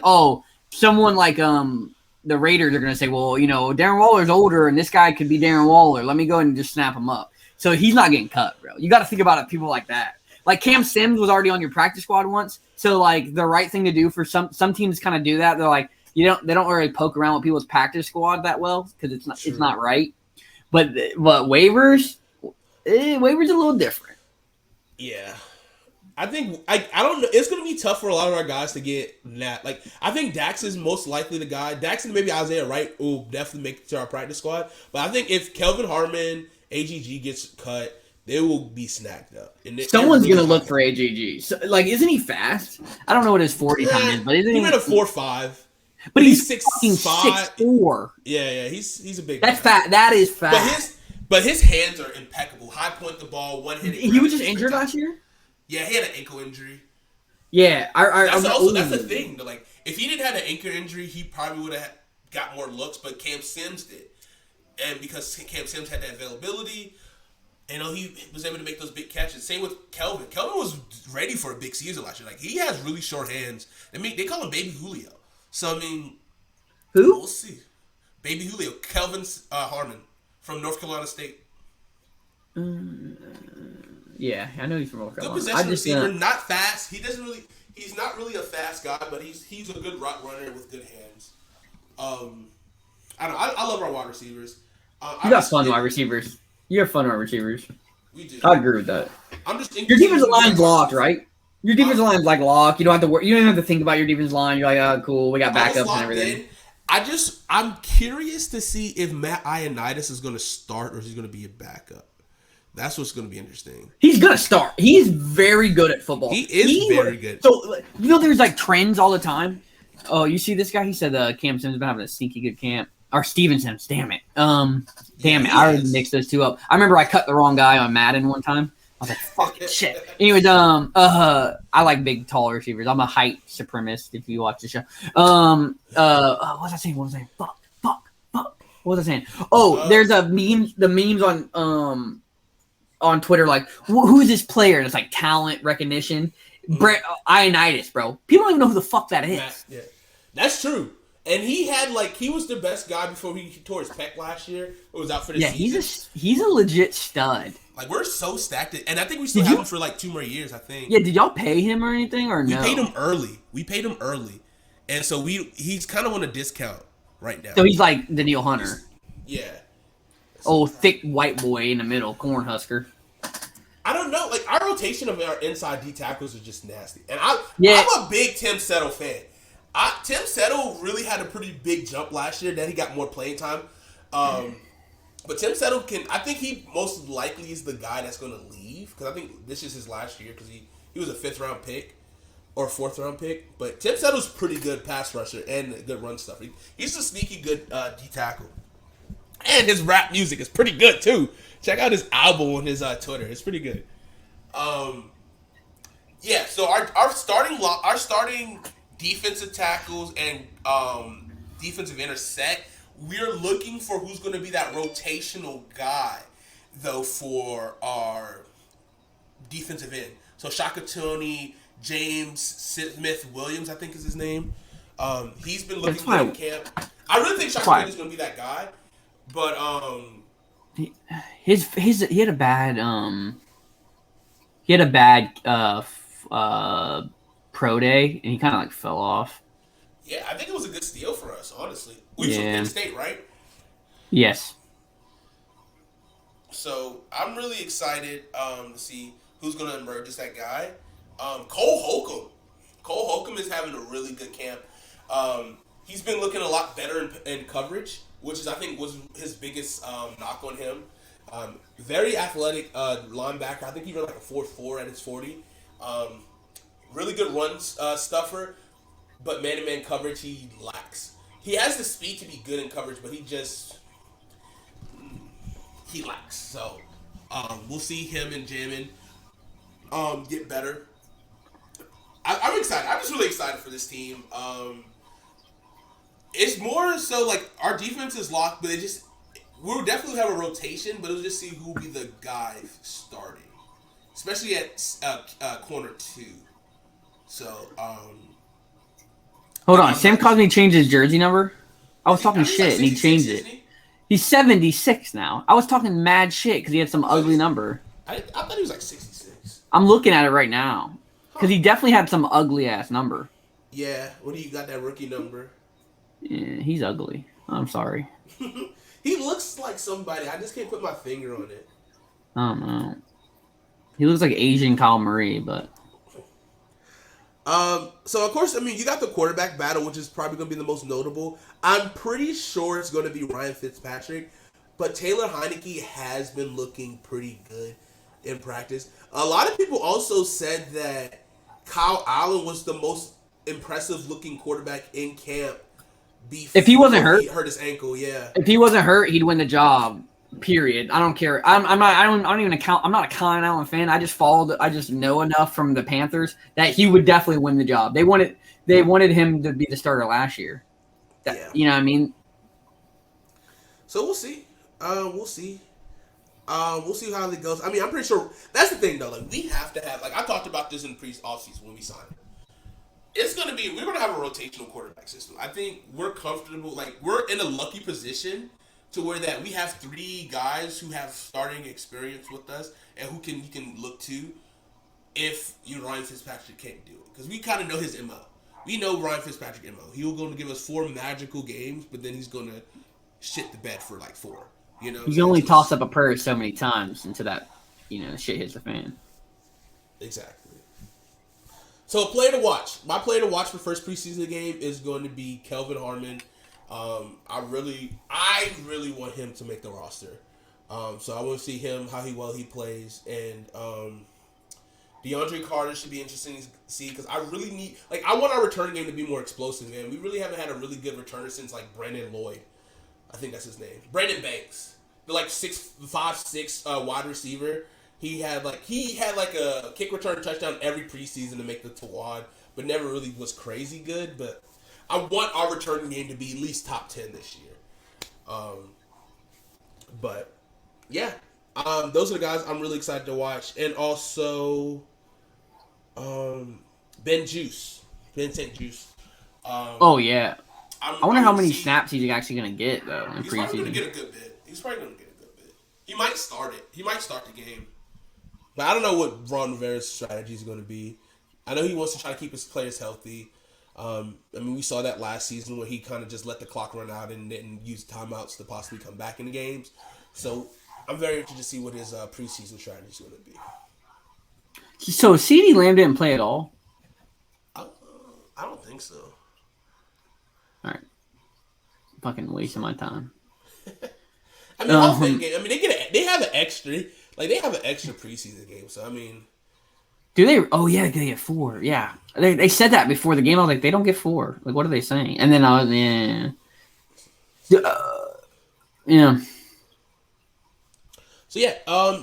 oh, someone like the Raiders are gonna say, well, Darren Waller's older, and this guy could be Darren Waller. Let me go ahead and just snap him up. So he's not getting cut, bro. You got to think about it. People like that. Like Cam Sims was already on your practice squad once. So like the right thing to do for some teams kind of do that. They're like, they don't really poke around with people's practice squad that well because it's not right. But waivers, waivers a little different. Yeah. I think I don't know. It's gonna be tough for a lot of our guys to get that. Like I think Dax is most likely the guy. Dax and maybe Isaiah Wright will definitely make it to our practice squad. But I think if Kelvin Harmon, AGG gets cut, they will be snagged up. And someone's really gonna look for AGG. So, like, isn't he fast? I don't know what his 40 time is, but isn't he? He ran a 4.5. But he's 6'4". Yeah. He's a big. That's fat. That is fast. But his hands are impeccable. High point the ball, one hit. He was just injured last year. Yeah, he had an ankle injury. Yeah, that's the thing. Like, if he didn't have an ankle injury, he probably would have got more looks. But Cam Sims did, and because Cam Sims had that availability, he was able to make those big catches. Same with Kelvin. Kelvin was ready for a big season last year. Like he has really short hands. They call him Baby Julio. So who? We'll see. Baby Julio, Kelvin Harmon from North Carolina State. Yeah, I know he's from North Carolina. Good possession receiver, not fast. He's not really a fast guy, but he's a good route runner with good hands. I love our wide receivers. You got fun wide receivers. You have fun wide receivers. We do. I agree with that. Your defensive line's locked, right? Your defensive line's like locked. You don't have to worry. You don't have to think about your defensive line. You're like, oh, cool. We got backups and everything. I'm curious to see if Matt Ioannidis is going to start or if he's going to be a backup. That's what's going to be interesting. He's going to start. He's very good at football. He is very good. So, there's like trends all the time. Oh, you see this guy? He said Cam Sims has been having a sneaky good camp. Or Steven Sims. Damn it. I already mixed those two up. I remember I cut the wrong guy on Madden one time. I was like, fuck shit. Anyways, I like big, tall receivers. I'm a height supremacist if you watch the show. What was I saying? Fuck. What was I saying? Oh, there's the memes on Twitter, like, who's this player? And it's like talent recognition. Brett Ioannidis, bro. People don't even know who the fuck that is. Yeah. That's true. And he was the best guy before he tore his pec last year. It was out for the season. He's a legit stud. Like, we're so stacked. And I think we still have him for like 2 more years, I think. Yeah, did y'all pay him or anything or no? We paid him early. and so he's kind of on a discount right now. So he's like Daniil Hunter, Yeah. old thick white boy in the middle, Cornhusker. I don't know. Like, our rotation of our inside D tackles are just nasty. And I'm a big Tim Settle fan. Tim Settle really had a pretty big jump last year. Then he got more playing time. But Tim Settle I think he most likely is the guy that's going to leave. Because I think this is his last year because he was a 5th round pick or 4th round pick. But Tim Settle's pretty good pass rusher and good run stuff. He's a sneaky good D tackle. And his rap music is pretty good too. Check out his album on his Twitter. It's pretty good. Yeah. So our starting defensive tackles and defensive intersect. We're looking for who's going to be that rotational guy, though, for our defensive end. So Shaka Toney, James Smith Williams, I think is his name. He's been looking good in camp. I really think Shaka Toney is going to be that guy. But he had a bad pro day and he kind of like fell off. Yeah, I think it was a good steal for us, honestly. We from Penn State, right? Yes. So I'm really excited to see who's going to emerge as that guy. Cole Holcomb. Cole Holcomb is having a really good camp. He's been looking a lot better in coverage, which is I think was his biggest knock on him. Very athletic linebacker. I think he ran like a 4.4 at his 40. Really good run stuffer, but man-to-man coverage he lacks. He has the speed to be good in coverage, but he lacks. So we'll see him and Jamin get better. I'm excited. I'm just really excited for this team. It's more so like our defense is locked, but we'll definitely have a rotation, but it'll just see who'll be the guy starting, especially at corner 2. So, hold on. Sam Cosme changed his jersey number? I was talking shit, like and he changed it. He's 76 now. I was talking mad shit because he had some ugly number. I thought he was like 66. I'm looking at it right now because he definitely had some ugly-ass number. Yeah, when you got that rookie number. Yeah, he's ugly. I'm sorry. He looks like somebody. I just can't put my finger on it. I don't know. He looks like Asian Kyle Murray, but... So of course, I mean, you got the quarterback battle, which is probably going to be the most notable. I'm pretty sure it's going to be Ryan Fitzpatrick, but Taylor Heineke has been looking pretty good in practice. A lot of people also said that Kyle Allen was the most impressive looking quarterback in camp. If he wasn't hurt, he hurt his ankle. Yeah. If he wasn't hurt, he'd win the job. Period. I don't care. I'm not. I don't even account. I'm not a Kyle Allen fan. I just know enough from the Panthers that he would definitely win the job. They wanted him to be the starter last year. Yeah. You know what I mean? So we'll see. We'll see how it goes. I mean, I'm pretty sure that's the thing though. Like we have to have. Like I talked about this in offseason when we signed. We're gonna have a rotational quarterback system. I think we're comfortable. Like we're in a lucky position to where that we have 3 guys who have starting experience with us and who you can look to if Ryan Fitzpatrick can't do it. Because we kind of know his MO. We know Ryan Fitzpatrick MO. He's going to give us 4 magical games, but then he's going to shit the bed for like 4. You know, you can only toss up a prayer so many times until that shit hits the fan. Exactly. So a player to watch. My player to watch for first preseason game is going to be Kelvin Harmon. I really want him to make the roster. So I want to see him, how well he plays. And DeAndre Carter should be interesting to see because I really I want our return game to be more explosive, man. We really haven't had a really good returner since like Brandon Lloyd. I think that's his name. Brandon Banks. The 5'6" wide receiver. He had a kick return touchdown every preseason to make the Tawad, but never really was crazy good. But I want our returning game to be at least top 10 this year. But yeah, those are the guys I'm really excited to watch, and also Ben St. Juice. Oh yeah, I wonder how many snaps he's actually gonna get though in he's preseason. Probably gonna get a good bit. He might start it. He might start the game. But I don't know what Ron Rivera's strategy is going to be. I know he wants to try to keep his players healthy. I mean, we saw that last season where he kind of just let the clock run out and didn't use timeouts to possibly come back in the games. So I'm very interested to see what his preseason strategy is going to be. So CeeDee Lamb didn't play at all? I don't think so. All right. Fucking wasting my time. I mean, Hall of Fame game. I mean, they have an extra preseason game. So I mean, do they? Oh yeah, they get 4. Yeah, they said that before the game. I was like, they don't get 4. Like, what are they saying? And then I was yeah. So yeah,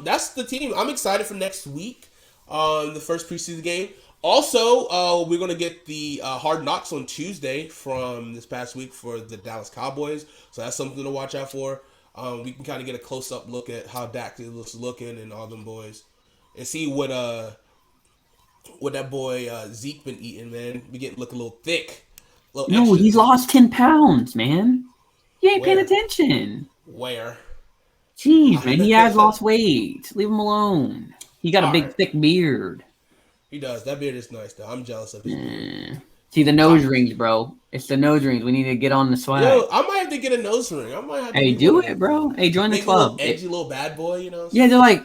that's the team. I'm excited for next week. The first preseason game. Also, we're gonna get the Hard Knocks on Tuesday from this past week for the Dallas Cowboys. So that's something to watch out for. We can kind of get a close up look at how Dak is looking and all them boys, and see what that boy Zeke been eating. Man, we look a little thick. No, he's lost 10 pounds, man. You ain't paying attention. Where? Jeez, man, he has lost weight. Leave him alone. He got a big, thick beard. He does. That beard is nice, though. I'm jealous of his beard. See, the nose rings, bro. It's the nose rings. We need to get on the swag. Yo, I might have to get a nose ring. Hey, do it, bro. Hey, join the club. Edgy little bad boy, you know? Yeah, they're like,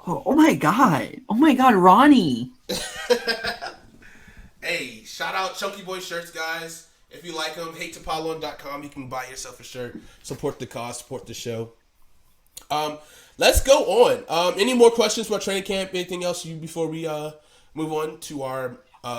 oh my God. Oh my God, Ronnie. Hey, shout out Chunky Boy shirts, guys. If you like them, HATE2PYLON.com. You can buy yourself a shirt. Support the cause, support the show. Let's go on. Any more questions about training camp? Anything else before we move on to our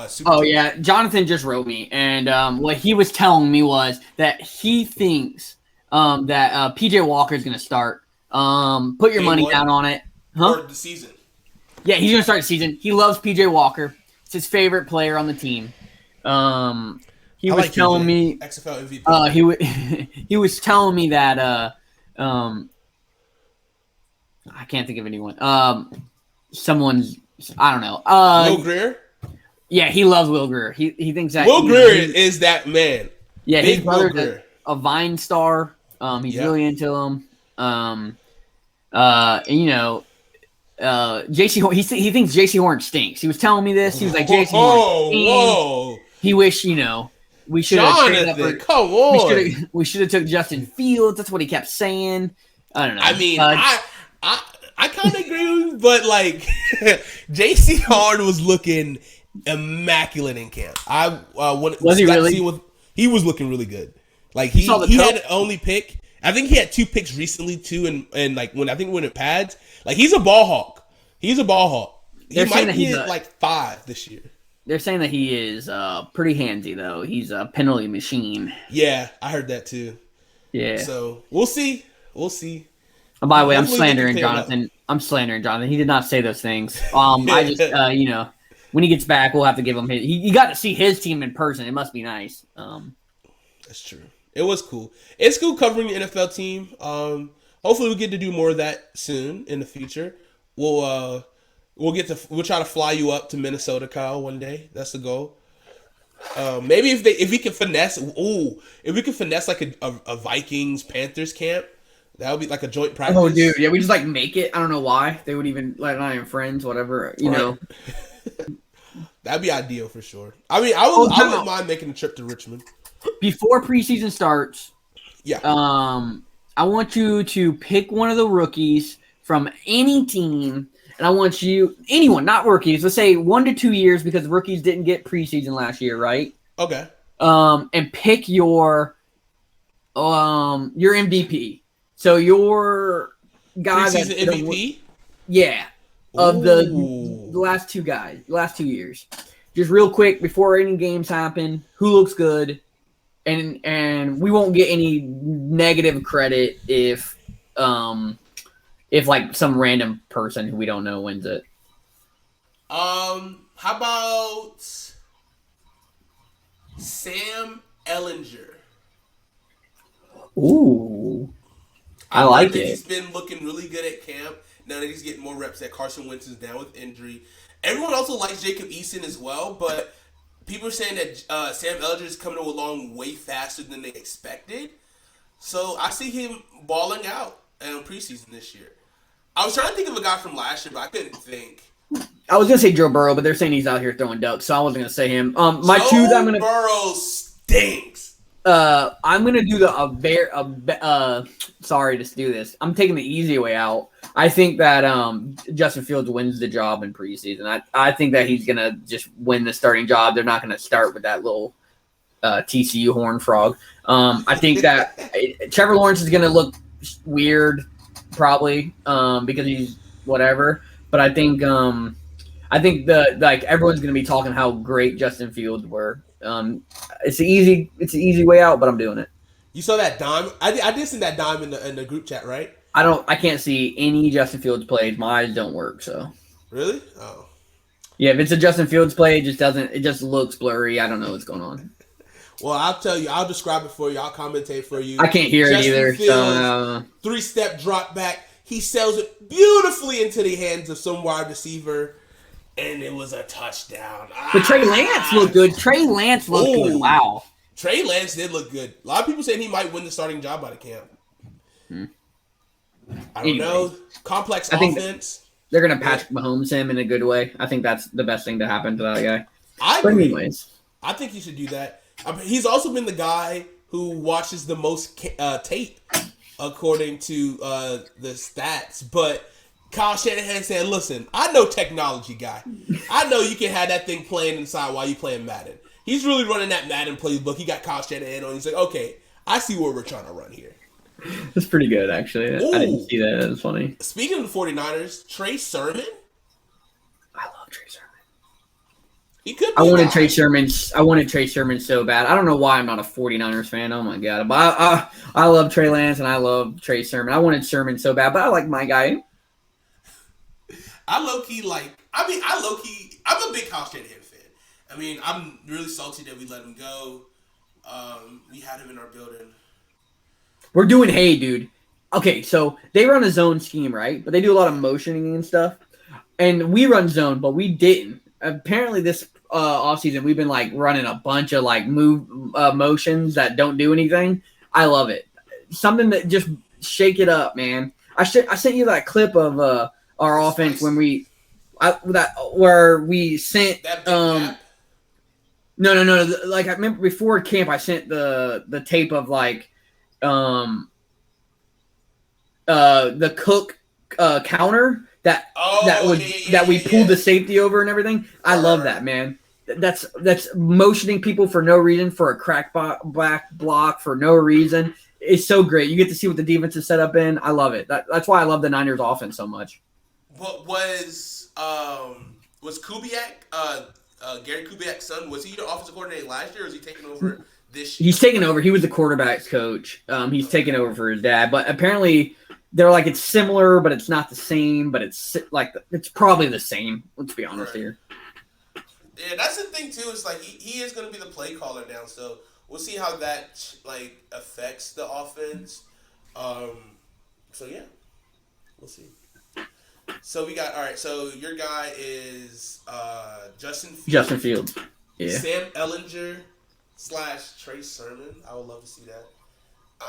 super team? Yeah. Jonathan just wrote me, and what he was telling me was that he thinks that PJ Walker is going to start. Put your money down on it. Huh? Or the season. Yeah, he's going to start the season. He loves PJ Walker. It's his favorite player on the team. He was telling me XFL MVP. He was telling me that I can't think of anyone. Someone's, I don't know. Will Greer? Yeah, he loves Will Greer. He thinks that Will Greer is that man. Yeah, his brother's a Vine star. He's really into him. And you know, JC Horn. He thinks JC Horn stinks. He was telling me this. He was like, JC Horn stinks. Whoa! He wished, you know, we should have traded up for. Come on. We should have took Justin Fields. That's what he kept saying. I don't know. I mean, I kind of agree with you, but like JC Horn was looking immaculate in camp. Was he really? He was looking really good. Like he had only pick. I think he had 2 picks recently too, and like when it pads, like he's a ball hawk. He might be at like 5 this year. They're saying that he is pretty handsy though. He's a penalty machine. Yeah, I heard that too. Yeah. So we'll see. And by the way, I'm slandering Jonathan. He did not say those things. I just, you know, when he gets back, we'll have to give him his. He got to see his team in person. It must be nice. That's true. It was cool. It's cool covering the NFL team. Hopefully, we get to do more of that soon in the future. We'll try to fly you up to Minnesota, Kyle, one day. That's the goal. Maybe if we can finesse like a Vikings Panthers camp. That would be like a joint practice. Oh, dude, yeah, we just like make it. I don't know why they would even like not even friends, whatever, you know. That'd be ideal for sure. I mean, I wouldn't mind making a trip to Richmond before preseason starts. Yeah. I want you to pick one of the rookies from any team, and I want anyone, not rookies. Let's say 1 to 2 years because the rookies didn't get preseason last year, right? Okay. And pick your MVP. So your guy preseason MVP? Yeah. Of the last 2 guys, last 2 years. Just real quick before any games happen, who looks good? And we won't get any negative credit if like some random person who we don't know wins it. How about Sam Ellinger? Ooh. I like it. He's been looking really good at camp. Now that he's getting more reps, that Carson Wentz is down with injury. Everyone also likes Jacob Eason as well, but people are saying that Sam Ellinger is coming along way faster than they expected. So I see him balling out in preseason this year. I was trying to think of a guy from last year, but I couldn't think. I was gonna say Joe Burrow, but they're saying he's out here throwing ducks, so I wasn't gonna say him. My Joe two that I'm gonna Burrow stinks. I'm gonna do sorry to do this. I'm taking the easy way out. I think that Justin Fields wins the job in preseason. I think that he's gonna just win the starting job. They're not gonna start with that little TCU horn frog. I think that Trevor Lawrence is gonna look weird, probably because he's whatever. But I think everyone's gonna be talking how great Justin Fields were. It's an easy way out, but I'm doing it. You saw that dime? I did see that dime in the group chat, right? I can't see any Justin Fields plays. My eyes don't work, so. Really? Oh. Yeah, if it's a Justin Fields play, it just looks blurry. I don't know what's going on. Well, I'll tell you. I'll describe it for you. I'll commentate for you. I can't hear Justin it either. Fields, 3-step drop back. He sells it beautifully into the hands of some wide receiver, and it was a touchdown. But Trey Lance looked good. Trey Lance looked good. Wow. Trey Lance did look good. A lot of people saying he might win the starting job by the camp. I don't know. Complex offense. They're going to Patrick Mahomes him in a good way. I think that's the best thing to happen to that guy. I But agree. anyways. I think he should do that. He's also been the guy who watches the most tape, according to the stats. But Kyle Shanahan said, listen, I know technology, guy. I know you can have that thing playing inside while you playing Madden. He's really running that Madden playbook. He got Kyle Shanahan on. He's like, okay, I see what we're trying to run here. That's pretty good, actually. Ooh. I didn't see that. That's funny. Speaking of the 49ers, Trey Sermon. I love Trey Sermon. He could be I wanted alive. Trey Sermon so bad. I don't know why I'm not a 49ers fan. Oh, my God. But I love Trey Lance, and I love Trey Sermon. I wanted Sermon so bad, but I like my guy. I'm a big Kyle Shanahan fan. I mean, I'm really salty that we let him go. We had him in our building. We're doing hay, dude. Okay, so they run a zone scheme, right? But they do a lot of motioning and stuff. And we run zone, but we didn't. Apparently this offseason, we've been, running a bunch of, motions that don't do anything. I love it. Something that just shake it up, man. I sent you that clip of our offense when where we sent no. I remember before camp I sent the tape of the Cook counter that we pulled the safety over and everything. I love that, man. That's motioning people for no reason, for a crack back block for no reason. It's so great. You get to see what the defense is set up in. I love it. That's why I love the Niners offense so much. What was Kubiak, Gary Kubiak's son? Was he the offensive coordinator last year, or is he taking over this year? He's taking over. He was the quarterback's coach. He's taking over for his dad. But apparently, they're it's similar, but it's not the same. But it's it's probably the same. Let's be honest here. Yeah, that's the thing too. Is he is going to be the play caller now, so we'll see how that affects the offense. So yeah, we'll see. So we got all right. So your guy is Justin Fields. Justin Fields. Yeah. Sam Ellinger / Trey Sermon. I would love to see that.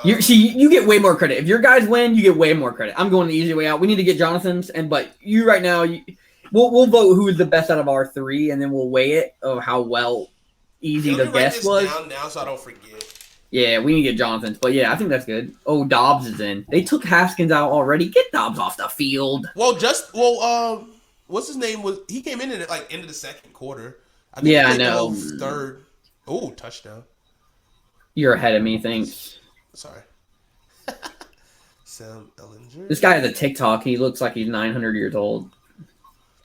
You get way more credit. If your guys win, you get way more credit. I'm going the easy way out. We need to get Jonathan's, but you right now, we'll vote who is the best out of our three, and then we'll weigh it of how easy the guess was. Down now so I don't forget. Yeah, we need to get Jonathan's, but yeah, I think that's good. Oh, Dobbs is in. They took Haskins out already. Get Dobbs off the field. What's his name? He came in at end of the second quarter. I think I know. Third. Oh, touchdown. You're ahead of me, thanks. Sorry. Sam Ellinger. This guy has a TikTok. He looks like he's 900 years old.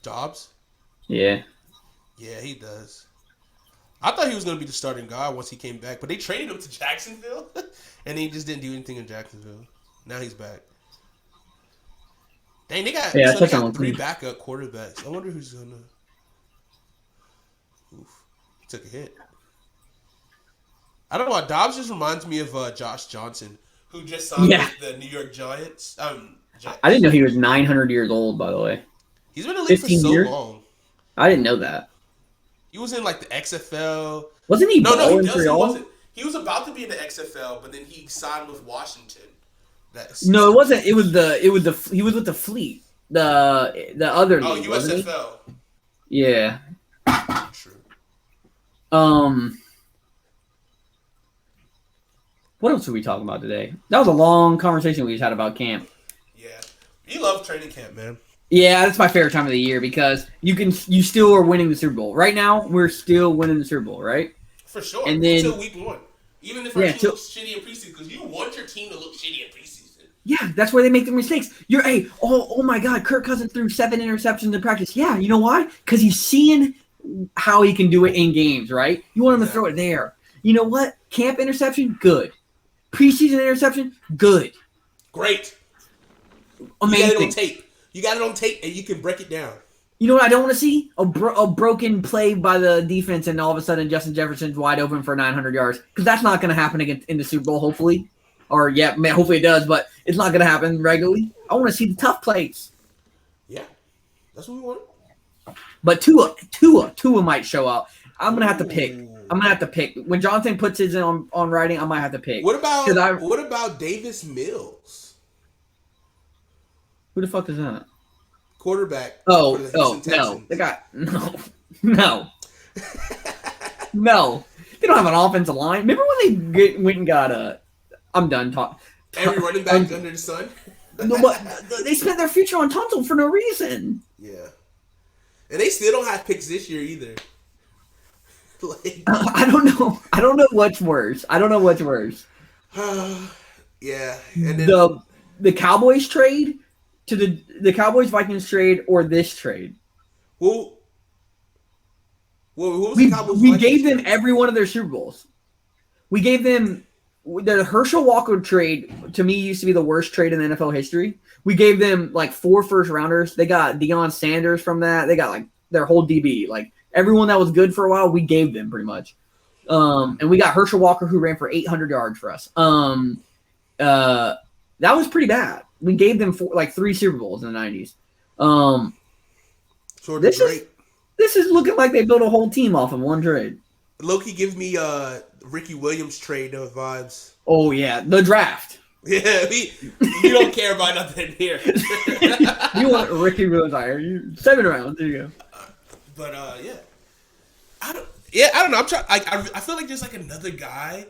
Dobbs? Yeah. Yeah, he does. I thought he was going to be the starting guy once he came back, but they traded him to Jacksonville, and he just didn't do anything in Jacksonville. Now he's back. Dang, they got 3 backup quarterbacks. I wonder who's going to... Oof. He took a hit. I don't know why. Dobbs just reminds me of Josh Johnson, who just signed with the New York Giants. I didn't know he was 900 years old, by the way. He's been in the league for so long. I didn't know that. He was in the XFL. Wasn't he? No, he wasn't. He was about to be in the XFL, but then he signed with Washington. No, it wasn't. He was with the Fleet. The other league. USFL. Yeah. True. What else are we talking about today? That was a long conversation we just had about camp. Yeah. You love training camp, man. Yeah, that's my favorite time of the year because you still are winning the Super Bowl. Right now, we're still winning the Super Bowl, right? For sure. And then until week 1. Even if our team looks shitty in preseason, because you want your team to look shitty in preseason. Yeah, that's where they make the mistakes. Oh my God, Kirk Cousins threw 7 interceptions in practice. Yeah, you know why? Because he's seeing how he can do it in games, right? You want him to throw it there. You know what? Camp interception, good. Preseason interception, good. Great. Amazing. You got it on tape, and you can break it down. You know what I don't want to see? A broken play by the defense, and all of a sudden Justin Jefferson's wide open for 900 yards. Because that's not going to happen again in the Super Bowl, hopefully. Or, yeah, man, hopefully it does, but it's not going to happen regularly. I want to see the tough plays. Yeah, that's what we want. But Tua might show up. I'm going to have to pick. When Jonathan puts his in on writing, I might have to pick. What about Davis Mills? Who the fuck is that? Quarterback. No. They got no. No. They don't have an offensive line. Remember when they went and got I'm done talking. Every running back under the sun. No, but they spent their future on Tunsil for no reason. Yeah, and they still don't have picks this year either. I don't know. I don't know what's worse. Yeah, and then the Cowboys trade to the Cowboys Vikings trade or this trade. Well, what was the Cowboys? We gave them every one of their Super Bowls. We gave them the Herschel Walker trade. To me, used to be the worst trade in NFL history. We gave them like 4 first rounders. They got Deion Sanders from that. They got like their whole DB. Like everyone that was good for a while, we gave them pretty much. And we got Herschel Walker who ran for 800 yards for us. That was pretty bad. We gave them 3 Super Bowls in the 90s. This is looking like they built a whole team off of one trade. Loki gives me Ricky Williams trade vibes. Oh yeah, the draft. Yeah, you don't care about nothing here. You want Ricky Williams? 7 rounds. There you go. But yeah, I don't know. I'm trying. I feel like there's like another guy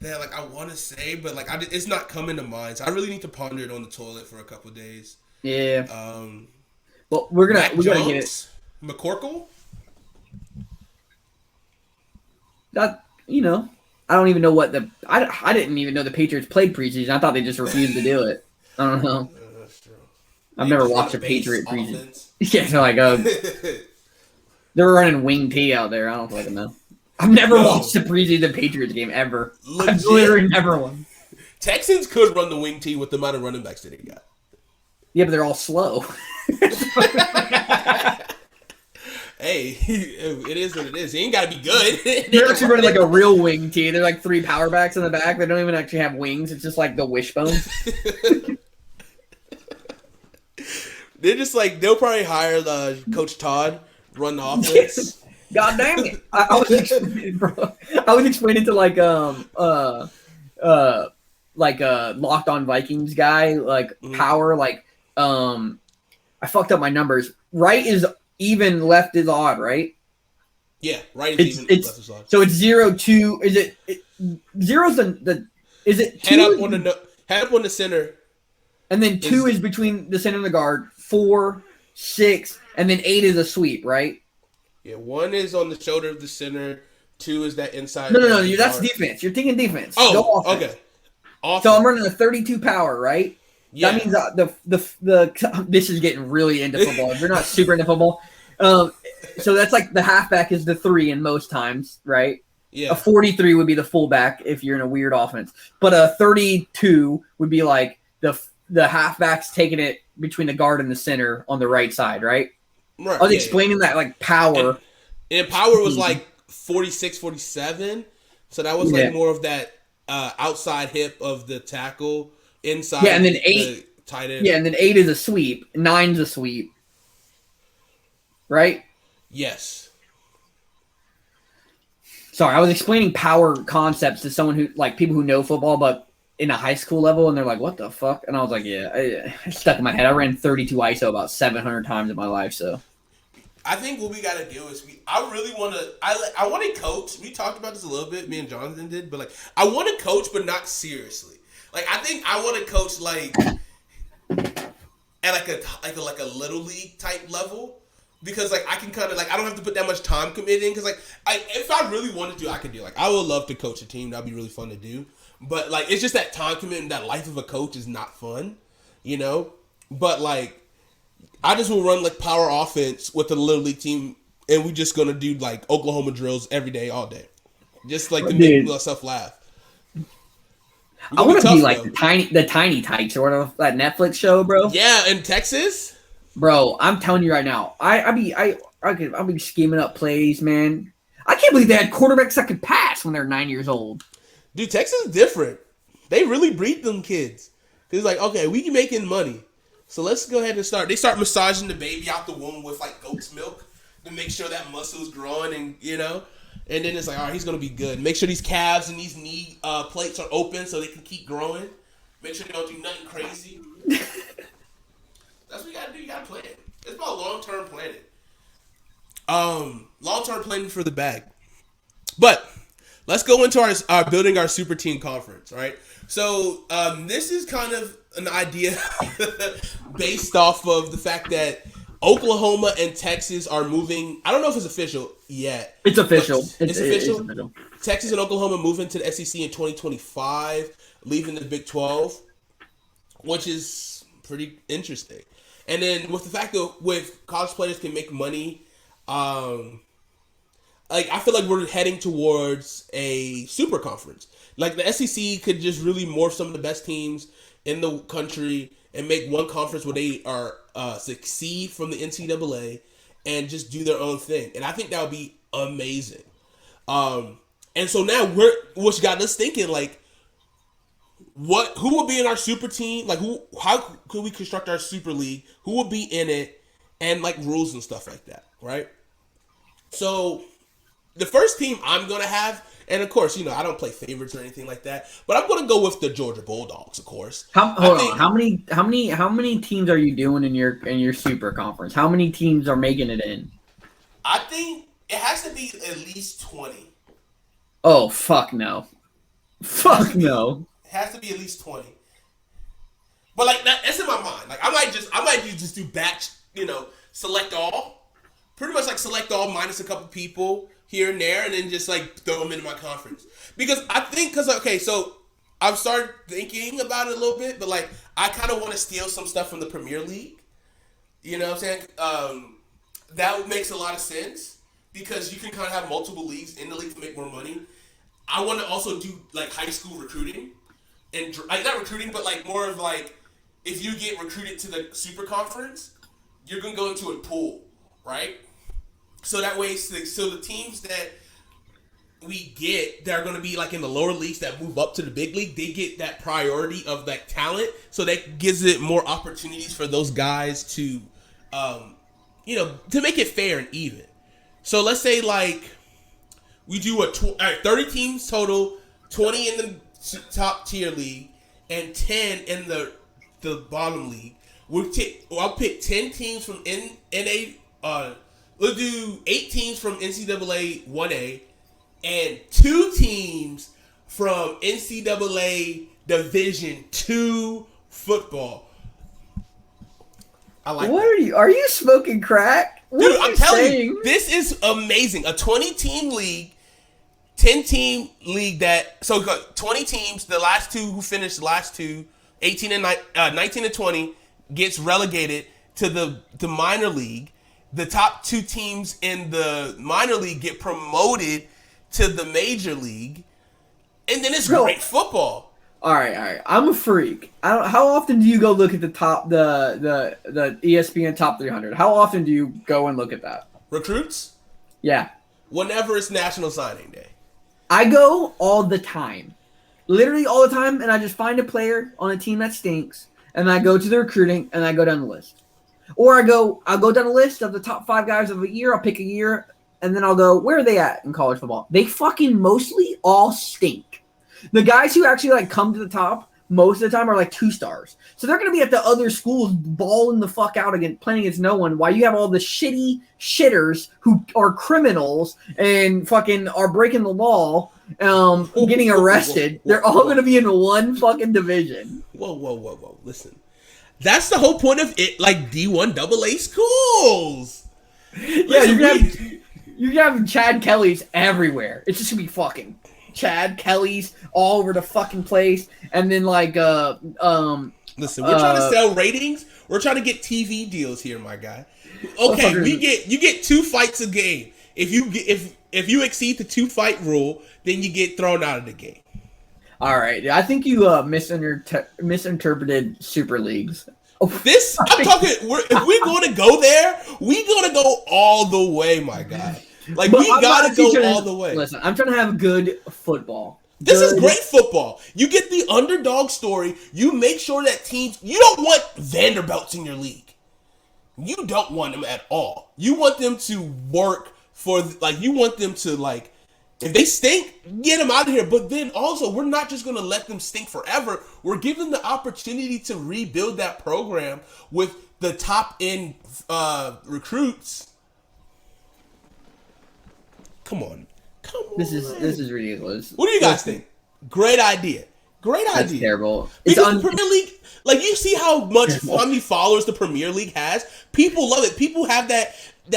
that like I want to say, but like it's not coming to mind. So I really need to ponder it on the toilet for a couple of days. Yeah. Well, we're gonna get it. McCorkle. That I don't even know what I didn't even know the Patriots played preseason. I thought they just refused to do it. I don't know. That's true. I've never watched a Patriot preseason. Yeah, so like they're running wing T out there. I don't fucking know. I've never watched a preseason Patriots game ever. Legit. I've literally never won. Texans could run the wing T with the amount of running backs that they got. Yeah, but they're all slow. Hey, it is what it is. He ain't got to be good. They're actually running like a real wing T. They're like 3 power backs in the back. They don't even actually have wings. It's just like the wishbones. They're just like, they'll probably hire Coach Todd, run the offense. God damn it. I was explaining, bro. I was explaining to like Locked On Vikings guy, like power, like I fucked up my numbers. Right is even, left is odd, right? Yeah, right is even, left is odd. So it's 0-2. Is it zero's is it 2? Head up on the center. And then 2 is between the center and the guard. 4, 6, and then 8 is a sweep, right? Yeah, 1 is on the shoulder of the center. 2 is that inside. No, that's defense. You're thinking defense. Oh, okay. Awesome. So I'm running a 32 power, right? Yeah. That means the this is getting really into football. If you're not super into football, so that's like the halfback is the 3 in most times, right? Yeah. A 43 would be the fullback if you're in a weird offense, but a 32 would be like the halfback's taking it between the guard and the center on the right side, right? Right. I was explaining that like power. And power was like 46, 47. So that was like more of that outside hip of the tackle inside. Yeah, and then 8 tight end. Yeah, and then 8 is a sweep. 9's a sweep. Right? Yes. Sorry, I was explaining power concepts to someone who, like, people who know football, but in a high school level, and they're like, what the fuck? And I was like, yeah, it stuck in my head. I ran 32 ISO about 700 times in my life, so. I think what we got to do is I really want to. I want to coach. We talked about this a little bit. Me and Jonathan did, but like I want to coach, but not seriously. Like I think I want to coach like at like a little league type level. Because like I can kind of like I don't have to put that much time committing because like if I really wanted to I could do like I would love to coach a team. That'd be really fun to do, but like it's just that time commitment. That life of a coach is not fun, you know. But like I just will run like power offense with the little league team, and we just gonna do like Oklahoma drills every day, all day, just like to make myself laugh. I want to be like the tiny types or whatever that Netflix show, bro. Yeah, in Texas. Bro, I'm telling you right now, I'll be scheming up plays, man. I can't believe they had quarterbacks that could pass when they're 9 years old. Dude, Texas is different. They really breed them kids. It's like, okay, we can making money, so let's go ahead and start. They start massaging the baby out the womb with like goat's milk to make sure that muscle is growing, and you know, and then it's like, all right, he's gonna be good. Make sure these calves and these knee plates are open so they can keep growing. Make sure they don't do nothing crazy. That's what you gotta do. You gotta plan. It's about long-term planning. Long-term planning for the bag. But let's go into our building our super team conference, right? So this is kind of an idea based off of the fact that Oklahoma and Texas are moving. I don't know if it's official yet. It's official. It's official. Texas and Oklahoma moving to the SEC in 2025, leaving the Big 12, which is pretty interesting. And then with the fact that with college players can make money, like I feel like we're heading towards a super conference. Like the SEC could just really morph some of the best teams in the country and make one conference where they are succeed from the NCAA and just do their own thing. And I think that would be amazing. And so now which got us thinking like, who will be in our super team? Like how could we construct our super league? Who will be in it? And like rules and stuff like that, right? So the first team I'm gonna have, and of course, you know, I don't play favorites or anything like that, but I'm gonna go with the Georgia Bulldogs, of course. How many teams are you doing in your super conference? How many teams are making it in? I think it has to be at least 20. Oh fuck no. Fuck no. It has to be at least 20. But like that's in my mind. Like I might just do batch, you know, select all. Pretty much like select all minus a couple people here and there, and then just like throw them into my conference. Because I think, so I've started thinking about it a little bit, but like I kind of want to steal some stuff from the Premier League. You know what I'm saying? That makes a lot of sense because you can kind of have multiple leagues in the league to make more money. I want to also do like high school recruiting. And like not recruiting, but like more of like if you get recruited to the super conference, you're gonna go into a pool, right? So that way, so the teams that we get that are gonna be like in the lower leagues that move up to the big league, they get that priority of that talent. So that gives it more opportunities for those guys to, you know, to make it fair and even. So let's say like we do 30 teams total, 20 in the top tier league and 10 in the bottom league. I'll pick 10 teams from NA. We'll do 8 teams from NCAA 1A and 2 teams from NCAA Division 2 football. I like. What that. Are you smoking crack? What Dude, I'm telling you, this is amazing. A 20-team league. 10-team league that, so 20 teams, the last two who finished the last two, 19 and 20, gets relegated to the minor league. The top 2 teams in the minor league get promoted to the major league. And then it's great football. All right. I'm a freak. How often do you go look at the ESPN top 300? How often do you go and look at that? Recruits? Yeah. Whenever it's National Signing Day. I go all the time. Literally all the time, and I just find a player on a team that stinks, and I go to the recruiting, and I go down the list. Or I'll go down the list of the top 5 guys of a year, I'll pick a year, and then I'll go, where are they at in college football? They fucking mostly all stink. The guys who actually like come to the top most of the time are like 2 stars. So they're going to be at the other schools balling the fuck out again, playing against no one, while you have all the shitty shitters who are criminals and fucking are breaking the law, getting arrested. They're all going to be in one fucking division. Whoa. Listen. That's the whole point of it, like D1 AA schools. Yeah, you're gonna have Chad Kellys everywhere. It's just gonna be fucking Chad Kellys all over the fucking place, and then like listen, we're trying to sell ratings. We're trying to get TV deals here, my guy. Okay, you get 2 fights a game. If you exceed the 2 fight rule, then you get thrown out of the game. All right, I think you misinterpreted Super Leagues. I'm talking. If we're going to go there, we're going to go all the way, my guy. Like, we got to go all the way. Listen, I'm trying to have good football. This is great football. You get the underdog story. You make sure that teams. You don't want Vanderbilts in your league. You don't want them at all. You want them to work for. Like, you want them to like. If they stink, get them out of here. But then also, we're not just going to let them stink forever. We're giving them the opportunity to rebuild that program with the top-end recruits. Come on. This is ridiculous. What do you guys think? Great idea. That's terrible. Because the Premier League, like, you see how many followers the Premier League has? People love it. People have that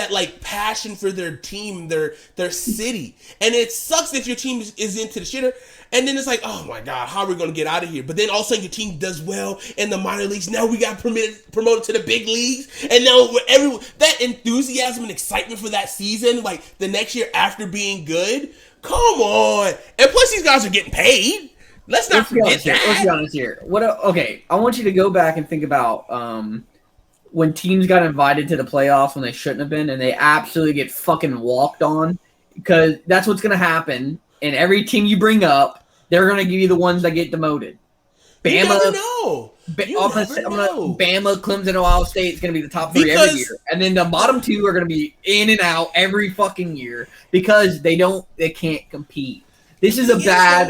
like passion for their team, their city. And it sucks if your team is into the shitter. And then it's like, oh my God, how are we going to get out of here? But then all of a sudden your team does well in the minor leagues. Now we got promoted to the big leagues. And now that enthusiasm and excitement for that season, like the next year after being good, come on. And plus these guys are getting paid. Let's forget that. Let's be honest here. Okay, I want you to go back and think about when teams got invited to the playoffs when they shouldn't have been, and they absolutely get fucking walked on, because that's what's going to happen. And every team you bring up, they're going to give you the ones that get demoted. Bama, you never know. Bama, Clemson, Ohio State is going to be the top 3 every year, and then the bottom 2 are going to be in and out every fucking year because they can't compete. This is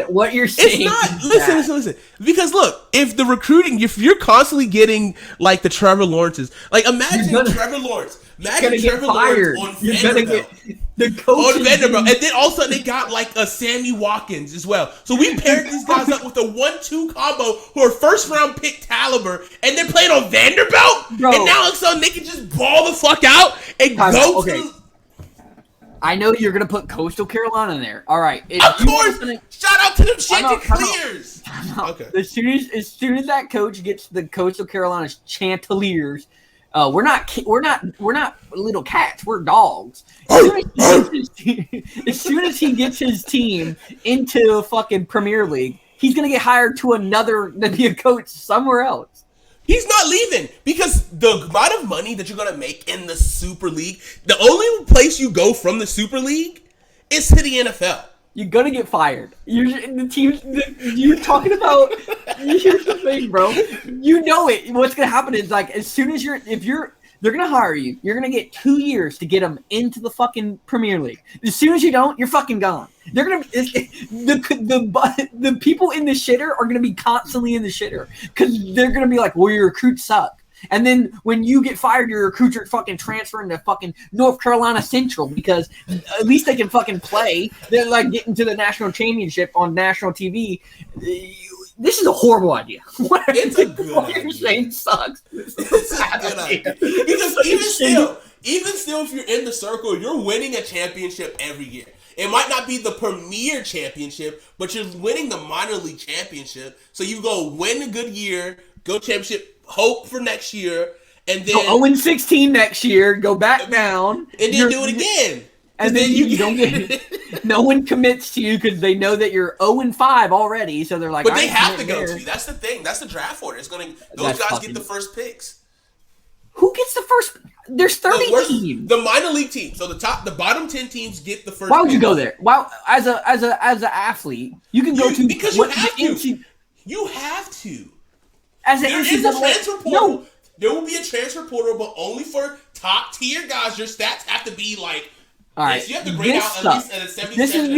what you're saying. It's not, listen. Because look, if you're constantly getting like the Trevor Lawrences, like imagine Trevor Lawrence. Imagine Trevor Lawrence on Vanderbilt. The coach on Vanderbilt. And then all of a sudden they got like a Sammy Watkins as well. So we paired these guys up with a 1-2 combo who are first round pick caliber, and they're playing on Vanderbilt? Bro. And now all of a sudden they can just ball the fuck out and go to... I know you're going to put Coastal Carolina in there. All right. Of course. Shout out to them Chanticleers. Okay. As soon as that coach gets the Coastal Carolina Chanticleers, we're not little cats. We're dogs. As soon as he gets his team into fucking Premier League, he's going to get hired to be a coach somewhere else. He's not leaving because the amount of money that you're going to make in the Super League, the only place you go from the Super League is to the NFL. You're going to get fired. You're talking about, here's the thing, bro. You know it. What's going to happen is like, as soon as they're going to hire you, you're going to get 2 years to get them into the fucking Premier League. As soon as you don't, you're fucking gone. They're going to, the people in the shitter are going to be constantly in the shitter because they're going to be like, well, your recruits suck. And then when you get fired, your recruits are fucking transferring to fucking North Carolina Central because at least they can fucking play. They're like getting to the national championship on national TV. This is a horrible idea. It's a good idea. You're saying sucks. It's a good idea. Because even still, if you're in the circle, you're winning a championship every year. It might not be the premier championship, but you're winning the minor league championship. So you go win a good year, go championship, hope for next year, and then 0-16 next year, go back down, and then do it again. And then you don't get. No one commits to you because they know that you're 0-5 already. So they're like, but they have to go to you. That's the thing. That's the draft order. It's going to those guys get the first picks. Who gets the first? There's 30 teams. The minor league team. So the bottom 10 teams get the first. Why would you go there? Well, as an athlete, you can go to because you have to. You have to. There is a transfer portal. No. There will be a transfer portal, but only for top tier guys. Your stats have to be like. All right. You have to grade out at least at a 77.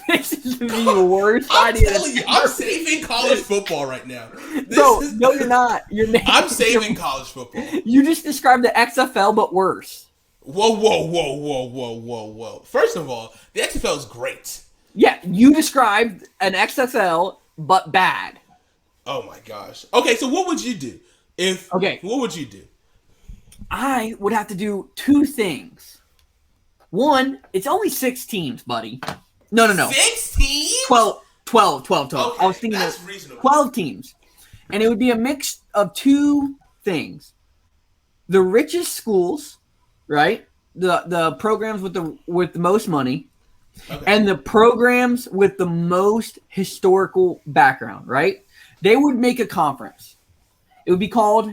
This is the worst I'm idea. telling you, I'm saving college football right now. Bro, no, you're not. I'm saving college football. You just described the XFL, but worse. Whoa. First of all, the XFL is great. Yeah, you described an XFL, but bad. Oh my gosh. Okay, so what would you do? What would you do? I would have to do two things. One, it's only 6 teams, buddy. No. 6 teams? 12. Okay, I was thinking that's of reasonable. 12 teams. And it would be a mix of two things. The richest schools, right? The programs with the most money, Okay. and the programs with the most historical background, right? They would make a conference. It would be called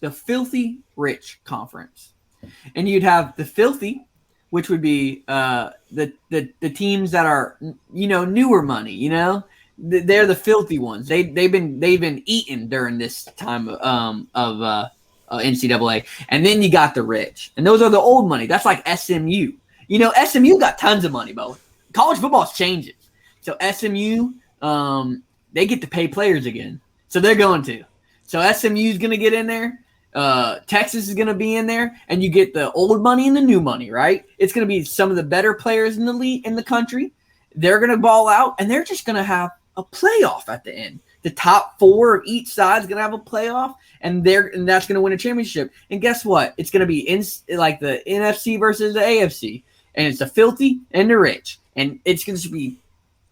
the Filthy Rich Conference. And you'd have the filthy, which would be the teams that are, newer money, They're the filthy ones. They've been eaten during this time of NCAA. And then you got the rich. And those are the old money. That's like SMU. SMU got tons of money, but college football's changing. So SMU, they get to pay players again. So they're going to. So SMU's going to get in there. Texas is going to be in there, and you get the old money and the new money, right? It's going to be some of the better players in the league in the country. They're going to ball out, and they're just going to have a playoff at the end. The top 4 of each side is going to have a playoff, and that's going to win a championship. And guess what? It's going to be like the NFC versus the AFC, and it's the filthy and the rich, and it's going to be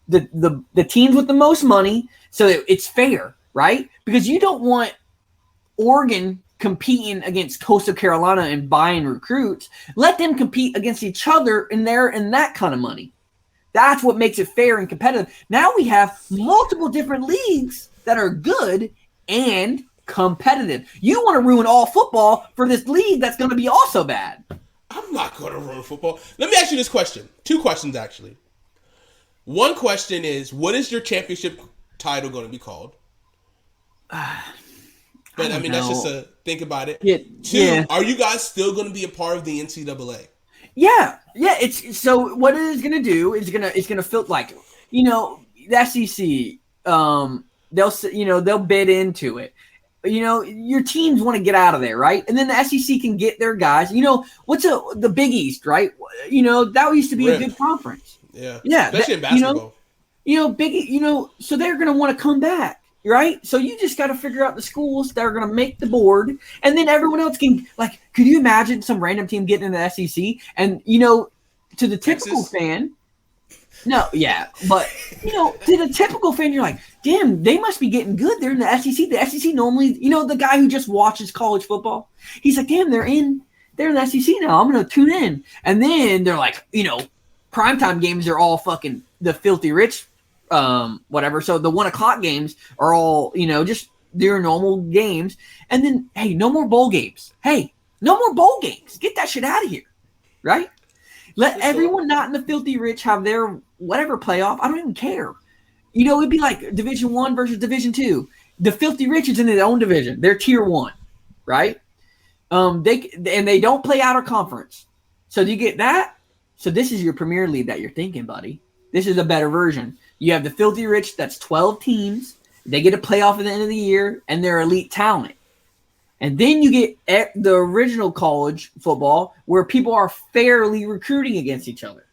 the teams with the most money, so it's fair, right? Because you don't want Oregon competing against Coastal Carolina and buying recruits. Let them compete against each other in that kind of money. That's what makes it fair and competitive. Now we have multiple different leagues that are good and competitive. You want to ruin all football for this league that's going to be also bad. I'm not going to ruin football. Let me ask you this question. 2 questions, actually. One question is, what is your championship title going to be called? But I mean, that's just a think about it. Yeah, 2, are you guys still going to be a part of the NCAA? Yeah. It's so what it is going to do is it's going to feel like the SEC. They'll bid into it. Your teams want to get out of there, right? And then the SEC can get their guys. What's the Big East, right? That used to be a good conference. Yeah. Especially in basketball. So they're going to want to come back. Right? So you just got to figure out the schools that are going to make the board, and then everyone else can, could you imagine some random team getting in the SEC? And, to the typical fan, no, yeah, but, to the typical fan, you're like, damn, they must be getting good. They're in the SEC. The SEC normally, the guy who just watches college football, he's like, damn, they're in the SEC now. I'm going to tune in. And then they're like, primetime games are all fucking the filthy rich whatever. So the 1:00 games are all, just their normal games. And then, hey, no more bowl games. Hey, no more bowl games. Get that shit out of here. Right? Let everyone not in the filthy rich have their whatever playoff. I don't even care. It'd be like Division 1 versus Division 2. The filthy rich is in their own division. They're tier 1. Right? They don't play out of conference. So you get that. So this is your Premier League that you're thinking, buddy. This is a better version. You have the filthy rich, that's 12 teams. They get a playoff at the end of the year, and they're elite talent. And then you get the original college football where people are fairly recruiting against each other.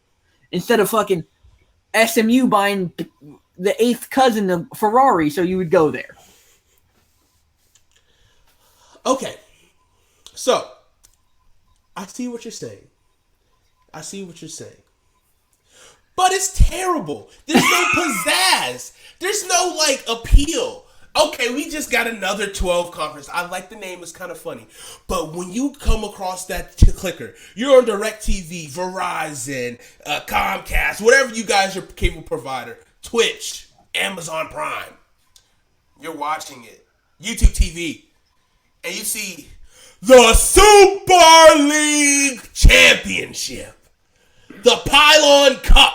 Instead of fucking SMU buying the 8th cousin of Ferrari so you would go there. Okay. So, I see what you're saying. But it's terrible. There's no pizzazz. There's no, appeal. Okay, we just got another 12 conference. I like the name. It's kind of funny. But when you come across that clicker, you're on DirecTV, Verizon, Comcast, whatever you guys are cable provider, Twitch, Amazon Prime. You're watching it. YouTube TV. And you see the Super League Championship. The Pylon Cup.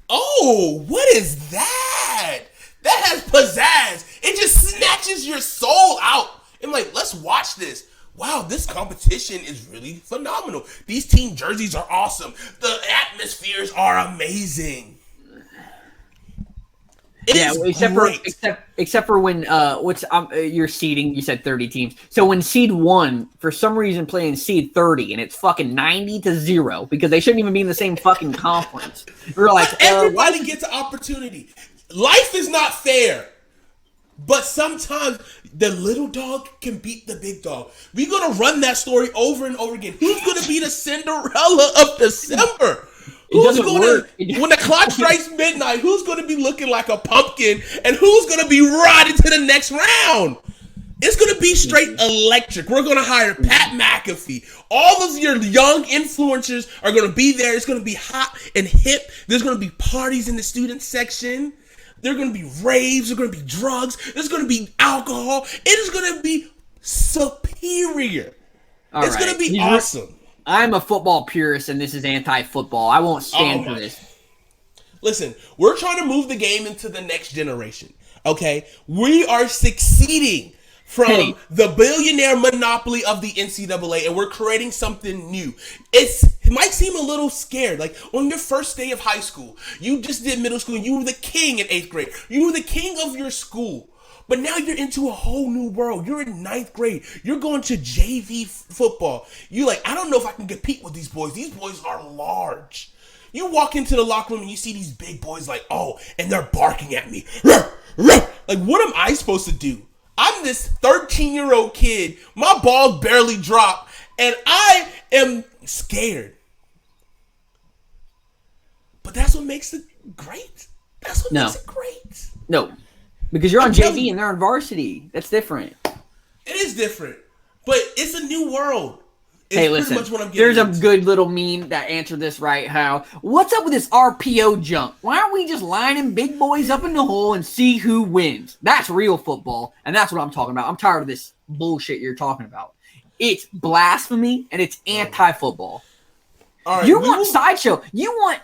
Oh, what is that? That has pizzazz. It just snatches your soul out. And let's watch this. wow, this competition is really phenomenal. These team jerseys are awesome. The atmospheres are amazing. It is great. except for when your seeding, you said 30 teams. So when seed 1 for some reason playing seed 30 and it's fucking 90-0 because they shouldn't even be in the same fucking conference. We're like everybody gets an opportunity. Life is not fair. But sometimes the little dog can beat the big dog. We're gonna run that story over and over again. Who's gonna be the Cinderella of December? Who's gonna, when the clock strikes midnight, who's going to be looking like a pumpkin and who's going to be riding to the next round? It's going to be straight electric. We're going to hire Pat McAfee. All of your young influencers are going to be there. It's going to be hot and hip. There's going to be parties in the student section. There are going to be raves. There's going to be drugs. There's going to be alcohol. It is going to be superior. It's going to be awesome. I'm a football purist, and this is anti-football. I won't stand for this. Listen, we're trying to move the game into the next generation, okay? We are succeeding from the billionaire monopoly of the NCAA, and we're creating something new. It might seem a little scared. Like, on your first day of high school, you just did middle school, and you were the king in 8th grade. You were the king of your school. But now you're into a whole new world. You're in 9th grade. You're going to JV football. You're like, I don't know if I can compete with these boys. These boys are large. You walk into the locker room and you see these big boys like, oh, and they're barking at me. Like, what am I supposed to do? I'm this 13-year-old kid. My balls barely drop, and I am scared. But that's what makes it great. That's what makes it great. No. Because you're on JV and they're on varsity. That's different. It is different. But it's a new world. It's hey, listen. There's a good little meme that answered this right. What's up with this RPO junk? Why aren't we just lining big boys up in the hole and see who wins? That's real football. And that's what I'm talking about. I'm tired of this bullshit you're talking about. It's blasphemy and it's anti-football. All right, you want sideshow. You want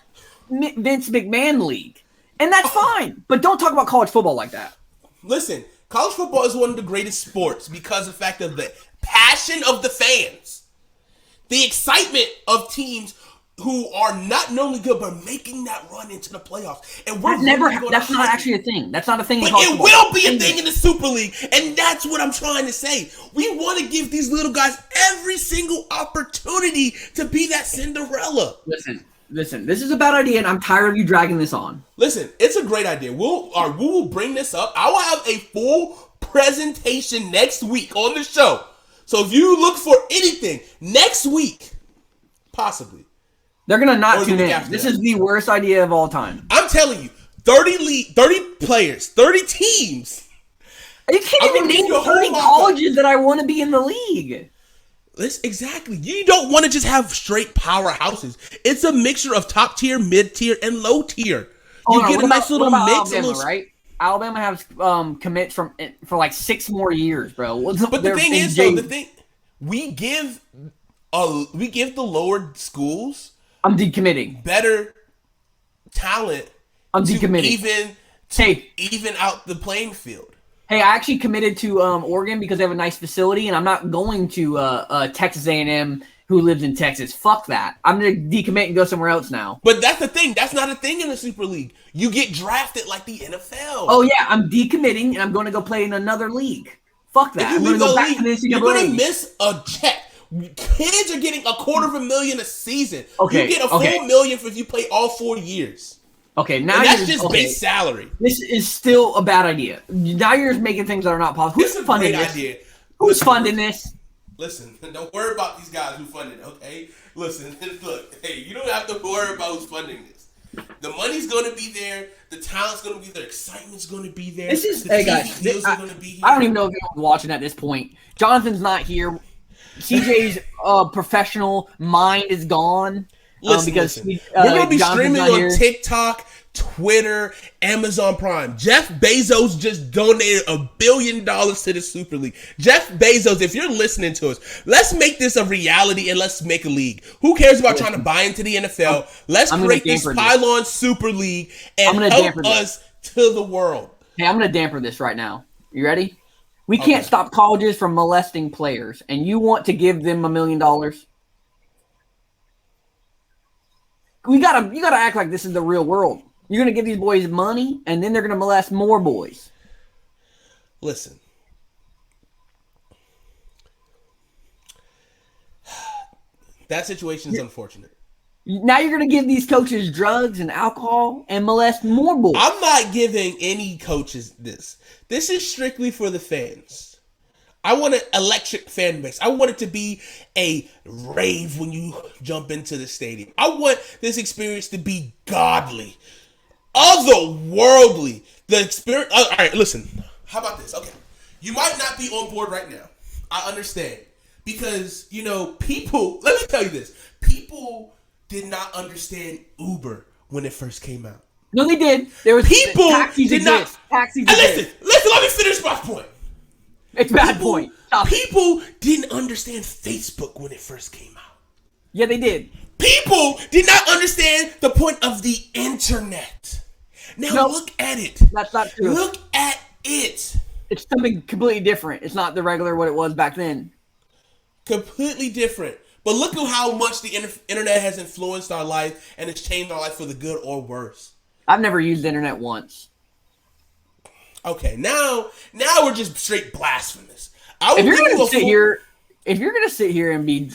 Vince McMahon League. And that's fine. But don't talk about college football like that. Listen, college football is one of the greatest sports because of the fact of the passion of the fans. The excitement of teams who are not normally good but making that run into the playoffs. And that's not actually a thing. That's not a thing. But it will be a thing in the Super League. And that's what I'm trying to say. We want to give these little guys every single opportunity to be that Cinderella. Listen, this is a bad idea, and I'm tired of you dragging this on. Listen, it's a great idea. We will bring this up. I will have a full presentation next week on the show. So if you look for anything next week, possibly. They're going to not tune in. This is the worst idea of all time. I'm telling you, 30 players, 30 teams. You can't even name 30 colleges that I want to be in the league. Exactly. You don't want to just have straight powerhouses. It's a mixture of top tier, mid tier, and low tier. You get a nice little mix. Alabama, right? Alabama has commits for like 6 more years, bro. But the thing is, though, we give the lower schools. I'm decommitting. Better talent. I'm decommitting. Even out the playing field. Hey, I actually committed to Oregon because they have a nice facility, and I'm not going to Texas A&M, who lives in Texas. Fuck that. I'm going to decommit and go somewhere else now. But that's the thing. That's not a thing in the Super League. You get drafted like the NFL. Oh, yeah. I'm decommitting, and I'm going to go play in another league. Fuck that. I'm going to go back to the NCAA. You're going to miss a check. Kids are getting $250,000 a season. Okay, you get a full million if you play all 4 years. Okay, now and that's just base salary. This is still a bad idea. Now you're just making things that are not possible. Who's funding this? Idea. Who's funding this? Listen, don't worry about these guys who funded it, okay? Listen, look, hey, you don't have to worry about who's funding this. The money's going to be there. The talent's going to be there. Excitement's going to be there. Hey guys, I don't even know if anyone's watching at this point. Jonathan's not here. CJ's professional mind is gone. Listen. We're going to be streaming on TikTok, Twitter, Amazon Prime. Jeff Bezos just donated $1 billion to the Super League. Jeff Bezos, if you're listening to us, let's make this a reality and let's make a league. Who cares about trying to buy into the NFL? Let's create this Pylon Super League and help us to the world. Hey, I'm going to damper this right now. You ready? We can't Okay. stop colleges from molesting players, and you want to give them $1 million? You gotta act like this is the real world. You're gonna give these boys money, and then they're gonna molest more boys. Listen. That situation is unfortunate. Now you're gonna give these coaches drugs and alcohol and molest more boys. I'm not giving any coaches this. This is strictly for the fans. I want an electric fan base. I want it to be a rave when you jump into the stadium. I want this experience to be godly, otherworldly. The experience. All right, listen. How about this? Okay, you might not be on board right now. I understand because people. Let me tell you this: people did not understand Uber when it first came out. No, they did. There was People taxis did not. exist. Taxis And exist. listen. Let me finish my point. It's a bad point. Stop it. People didn't understand Facebook when it first came out. Yeah, they did. People did not understand the point of the internet. Now Nope. look at it. That's not true. Look at it. It's something completely different. It's not the regular what it was back then. Completely different. But look at how much the internet has influenced our life and it's changed our life for the good or worse. I've never used the internet once. Okay, now we're just straight blasphemous. I will If you're give you gonna a sit full- here, if you're gonna sit here and be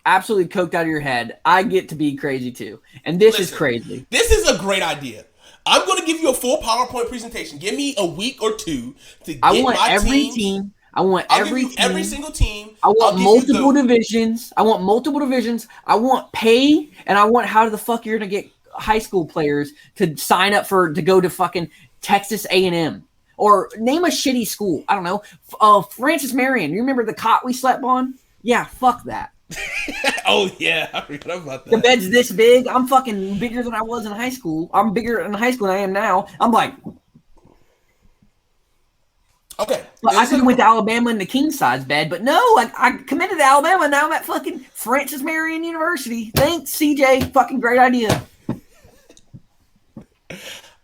absolutely coked out of your head, I get to be crazy too. And this is Listen, crazy. This is a great idea. I'm going to give you a full PowerPoint presentation. Give me a week or two to get I want my every teams. team. I want I'll every give you team. every single team. I I'll want give multiple you the- divisions. I want multiple divisions. I want pay, and I want how the fuck you're gonna get high school players to sign up to go to fucking Texas A&M or name a shitty school. I don't know. Francis Marion. You remember the cot we slept on? Yeah, fuck that. Oh yeah, I forgot about that. The bed's this big. I'm fucking bigger than I was in high school. I'm bigger in high school than I am now. I'm like, Okay, well, I could have went to Alabama in the king size bed, but no, I committed to Alabama. Now I'm at fucking Francis Marion University. Thanks, CJ. Fucking great idea.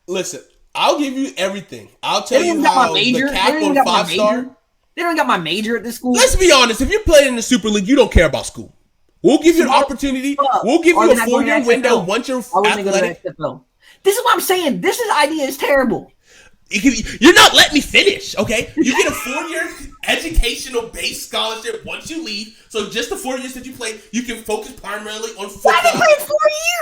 listen. I'll give you everything. I'll tell They don't you even got how my major. the They cap don't even on got my 5-star. major. They don't got my major at this school. Let's be honest. If you're playing in the Super League, you don't care about school. We'll give you an opportunity. We'll give Or you a they're not going to 4-year window XFL. once you're I wouldn't go to athletic. XFL. This is what I'm saying. This idea is terrible. You're not letting me finish, okay? You get a 4-year educational based scholarship once you leave. So just the 4 years that you play, you can focus primarily on football. Why are they playing 4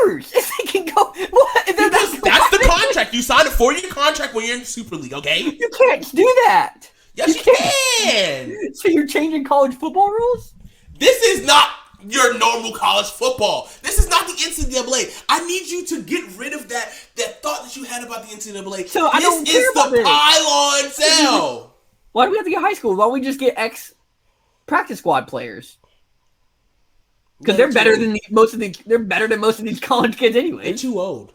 years? If they can go, what? If they're Because that's the contract. You signed a 4-year contract when you're in the Super League, okay? You can't do that. Yes, you can. So you're changing college football rules? This is not your normal college football. This is not the NCAA. I need you to get rid of that thought that you had about the NCAA. So I don't this care is about the this. Pylon cell. Why do we have to get high school? Why don't we just get practice squad players? Because they're better than most of these college kids They're anyway. too old.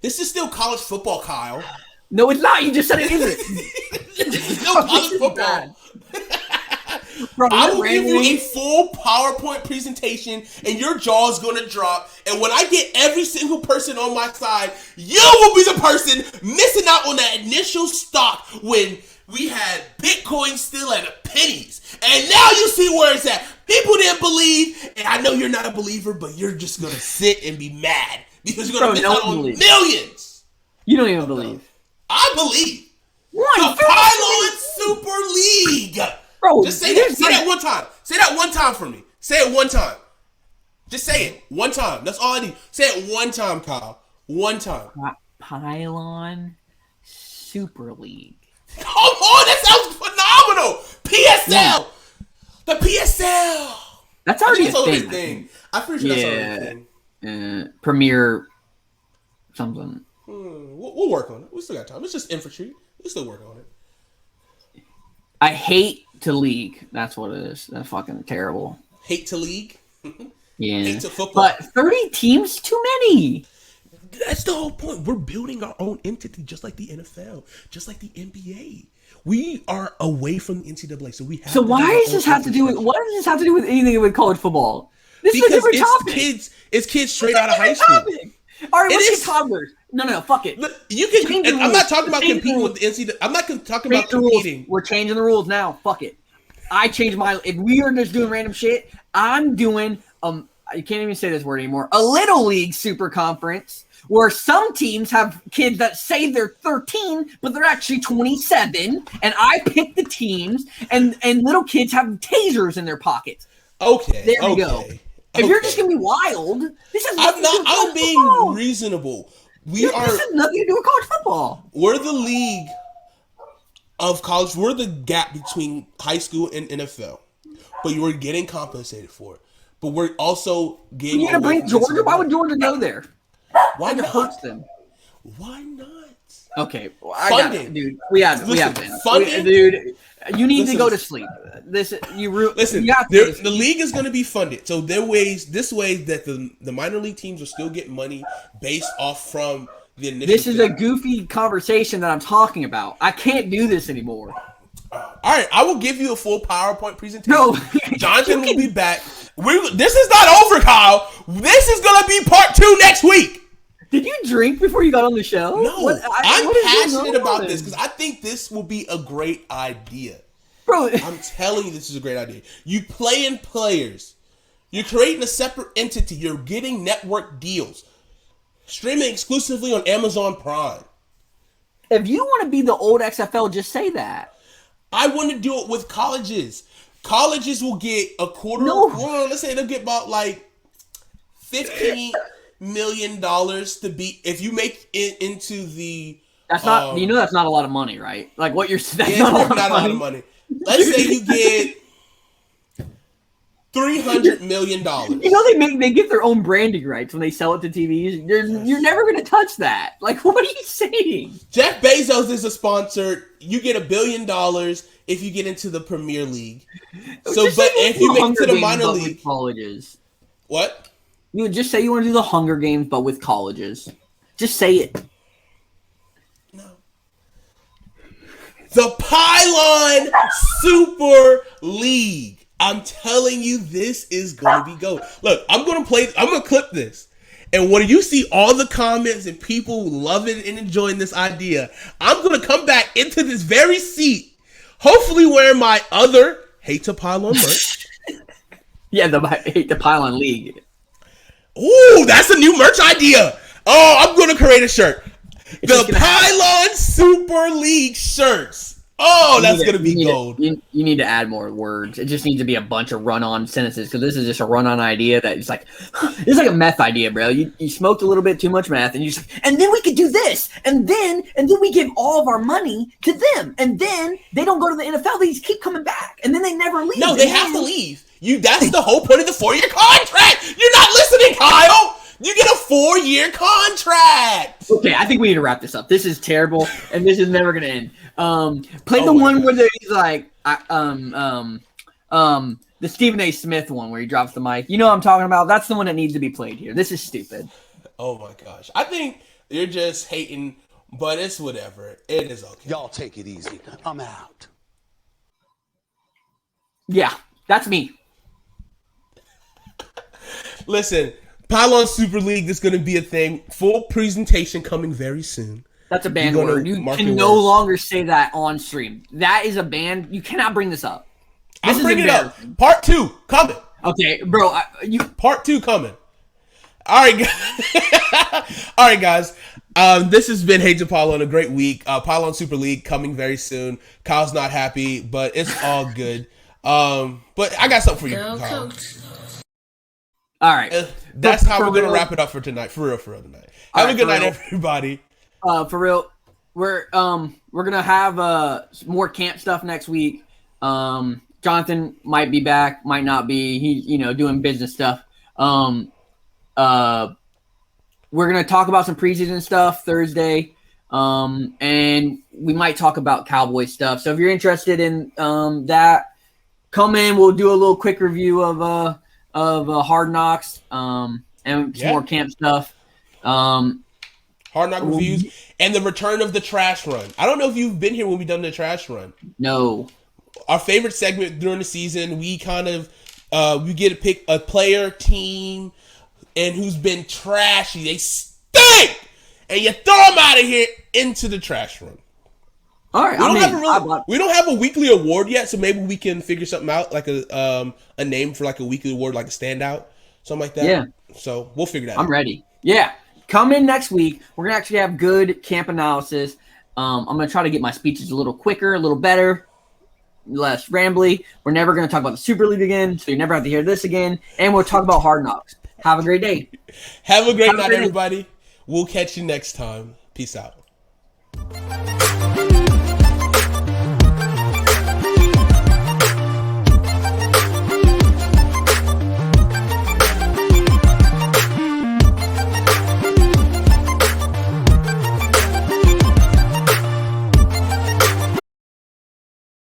This is still college football, Kyle. No, it's not. You just said it isn't. This is still college This is football. bad. Bro, I you're will give you a randomly- full PowerPoint presentation, and your jaw is going to drop. And when I get every single person on my side, you will be the person missing out on that initial stock when we had Bitcoin still at pennies. And now you see where it's at. People didn't believe, and I know you're not a believer, but you're just going to sit and be mad because you're going to Bro, miss no out on one believes. millions. You don't even believe. I believe. One, The Pylon Super League. bro. Just say that. Say that one time. Say that one time for me. Say it one time. Just say it one time. That's all I need. Say it one time, Kyle. One time. Pylon Super League. Come on, that sounds phenomenal. PSL. Yeah. The PSL. That's I already think a that's already thing. a thing. I'm pretty sure that's already a thing. Premier something. We'll work on it. We still got time. It's just infantry. We still work on it. I hate to league. That's what it is. That's fucking terrible. Hate to league. Yeah. Hate to football. But 30 teams, too many. That's the whole point. We're building our own entity, just like the NFL, just like the NBA. We are away from the NCAA, so we have. So to why do our does own this have to do with infrastructure. what does this have to do with anything with college football? This is a Because different it's topic. kids. It's kids straight out of high school. All right, It let's is- get toddlers. No, fuck it. Look, you can. Change the I'm not rules. talking about Change the competing rules. with the NCAA. I'm not talking Change about the rules. competing. We're changing the rules now. Fuck it. I changed my. If we are just doing random shit, I'm doing I can't even say this word anymore. A little league super conference where some teams have kids that say they're 13, but they're actually 27, and I pick the teams, and little kids have tasers in their pockets. Okay. There we go. If you're just gonna be wild, this is I'm not. I'm being reasonable. This has nothing to do with college football. We're the league of college. We're the gap between high school and NFL. But you were getting compensated for it. But we're also getting. You're gonna bring Georgia? Why would Georgia go there? Why It not? hurts them. Why not? Okay, well, I got it, dude. We have been. Funding, Dude. You need to go to sleep. Listen, you have to the league is going to be funded. So there ways that the minor league teams will still get money based off from the initial. This is a goofy conversation that I'm talking about. I can't do this anymore. All right, I will give you a full PowerPoint presentation. No, Jonathan will be back. This is not over, Kyle. This is going to be part 2 next week. Did you drink before you got on the show? No, I'm what is passionate going about on? this because I think this will be a great idea. Bro, I'm telling you, this is a great idea. You play in players. You're creating a separate entity. You're getting network deals. Streaming exclusively on Amazon Prime. if you want to be the old XFL, just say that. I want to do it with colleges. Colleges will get a quarter. No. Well, let's say they'll get about like $15 million to be if you make it into the. That's not. That's not a lot of money, right? Like what you're saying. Yeah, it's not a lot of money. Let's say you get $300 million. You know they get their own branding rights when they sell it to TVs. You're never going to touch that. Like, what are you saying? Jeff Bezos is a sponsor. You get $1 billion if you get into the Premier League. So, Just but say if you make it to the Games, minor but with league, colleges. what? You would just say you want to do the Hunger Games, but with colleges. Just say it. No. The Pylon Super League. I'm telling you, this is going to be gold. Look, I'm going to clip this. And when you see all the comments and people loving and enjoying this idea, I'm going to come back into this very seat, hopefully wearing my other Hate to Pylon merch. Yeah, the Hate to Pylon League. Ooh, that's a new merch idea. Oh, I'm going to create a shirt. The Pylon Super League shirts. Oh, that's going to be gold. You need to add more words. It just needs to be a bunch of run-on sentences because this is just a run-on idea that it's like, it's like a meth idea, bro. You smoked a little bit too much meth and you just, and then we could do this. And then we give all of our money to them. And then they don't go to the NFL. They just keep coming back. And then they never leave. No, they have to leave. That's the whole point of the 4-year contract. You're not listening, Kyle. You get a 4-year contract. Okay, I think we need to wrap this up. This is terrible, and this is never gonna end. Play the one where he's like, the Stephen A. Smith one where he drops the mic. You know what I'm talking about? That's the one that needs to be played here. This is stupid. Oh my gosh. I think you're just hating, but it's whatever. It is okay. Y'all take it easy. I'm out. Yeah, that's me. Listen, Pylon Super League is going to be a thing. Full presentation coming very soon. That's a banned word. You can no longer say that on stream. That is a ban. You cannot bring this up. I'm bringing it up. Part 2 coming. Okay, bro. Part 2 coming. All right, guys. All right, guys. This has been Hate to Pylon, a great week. Pylon Super League coming very soon. Kyle's not happy, but it's all good. But I got something for you, Kyle. All right. That's how we're going to wrap it up for tonight. For real tonight. Have a good night, everybody. For real. We're gonna have more camp stuff next week. Jonathan might be back, might not be. He's doing business stuff. We're gonna talk about some preseason stuff Thursday. And we might talk about Cowboy stuff. So if you're interested in that, come in. We'll do a little quick review of Hard Knocks and some more camp stuff. Hard Knock reviews and the return of the trash run. I don't know if you've been here when we've done the trash run. No. Our favorite segment during the season, we kind of we get to pick a player, team, and who's been trashy. They stink! and you throw them out of here into the trash room. All right, We don't have a weekly award yet, so maybe we can figure something out, like a name for like a weekly award, like a standout, something like that. Yeah. So we'll figure that out. I'm ready. Yeah. Come in next week. We're gonna actually have good camp analysis. I'm gonna try to get my speeches a little quicker, a little better, less rambly. We're never gonna talk about the Super League again, so you never have to hear this again. And we'll talk about Hard Knocks. Have a great day. Have a great night, everybody. We'll catch you next time. Peace out.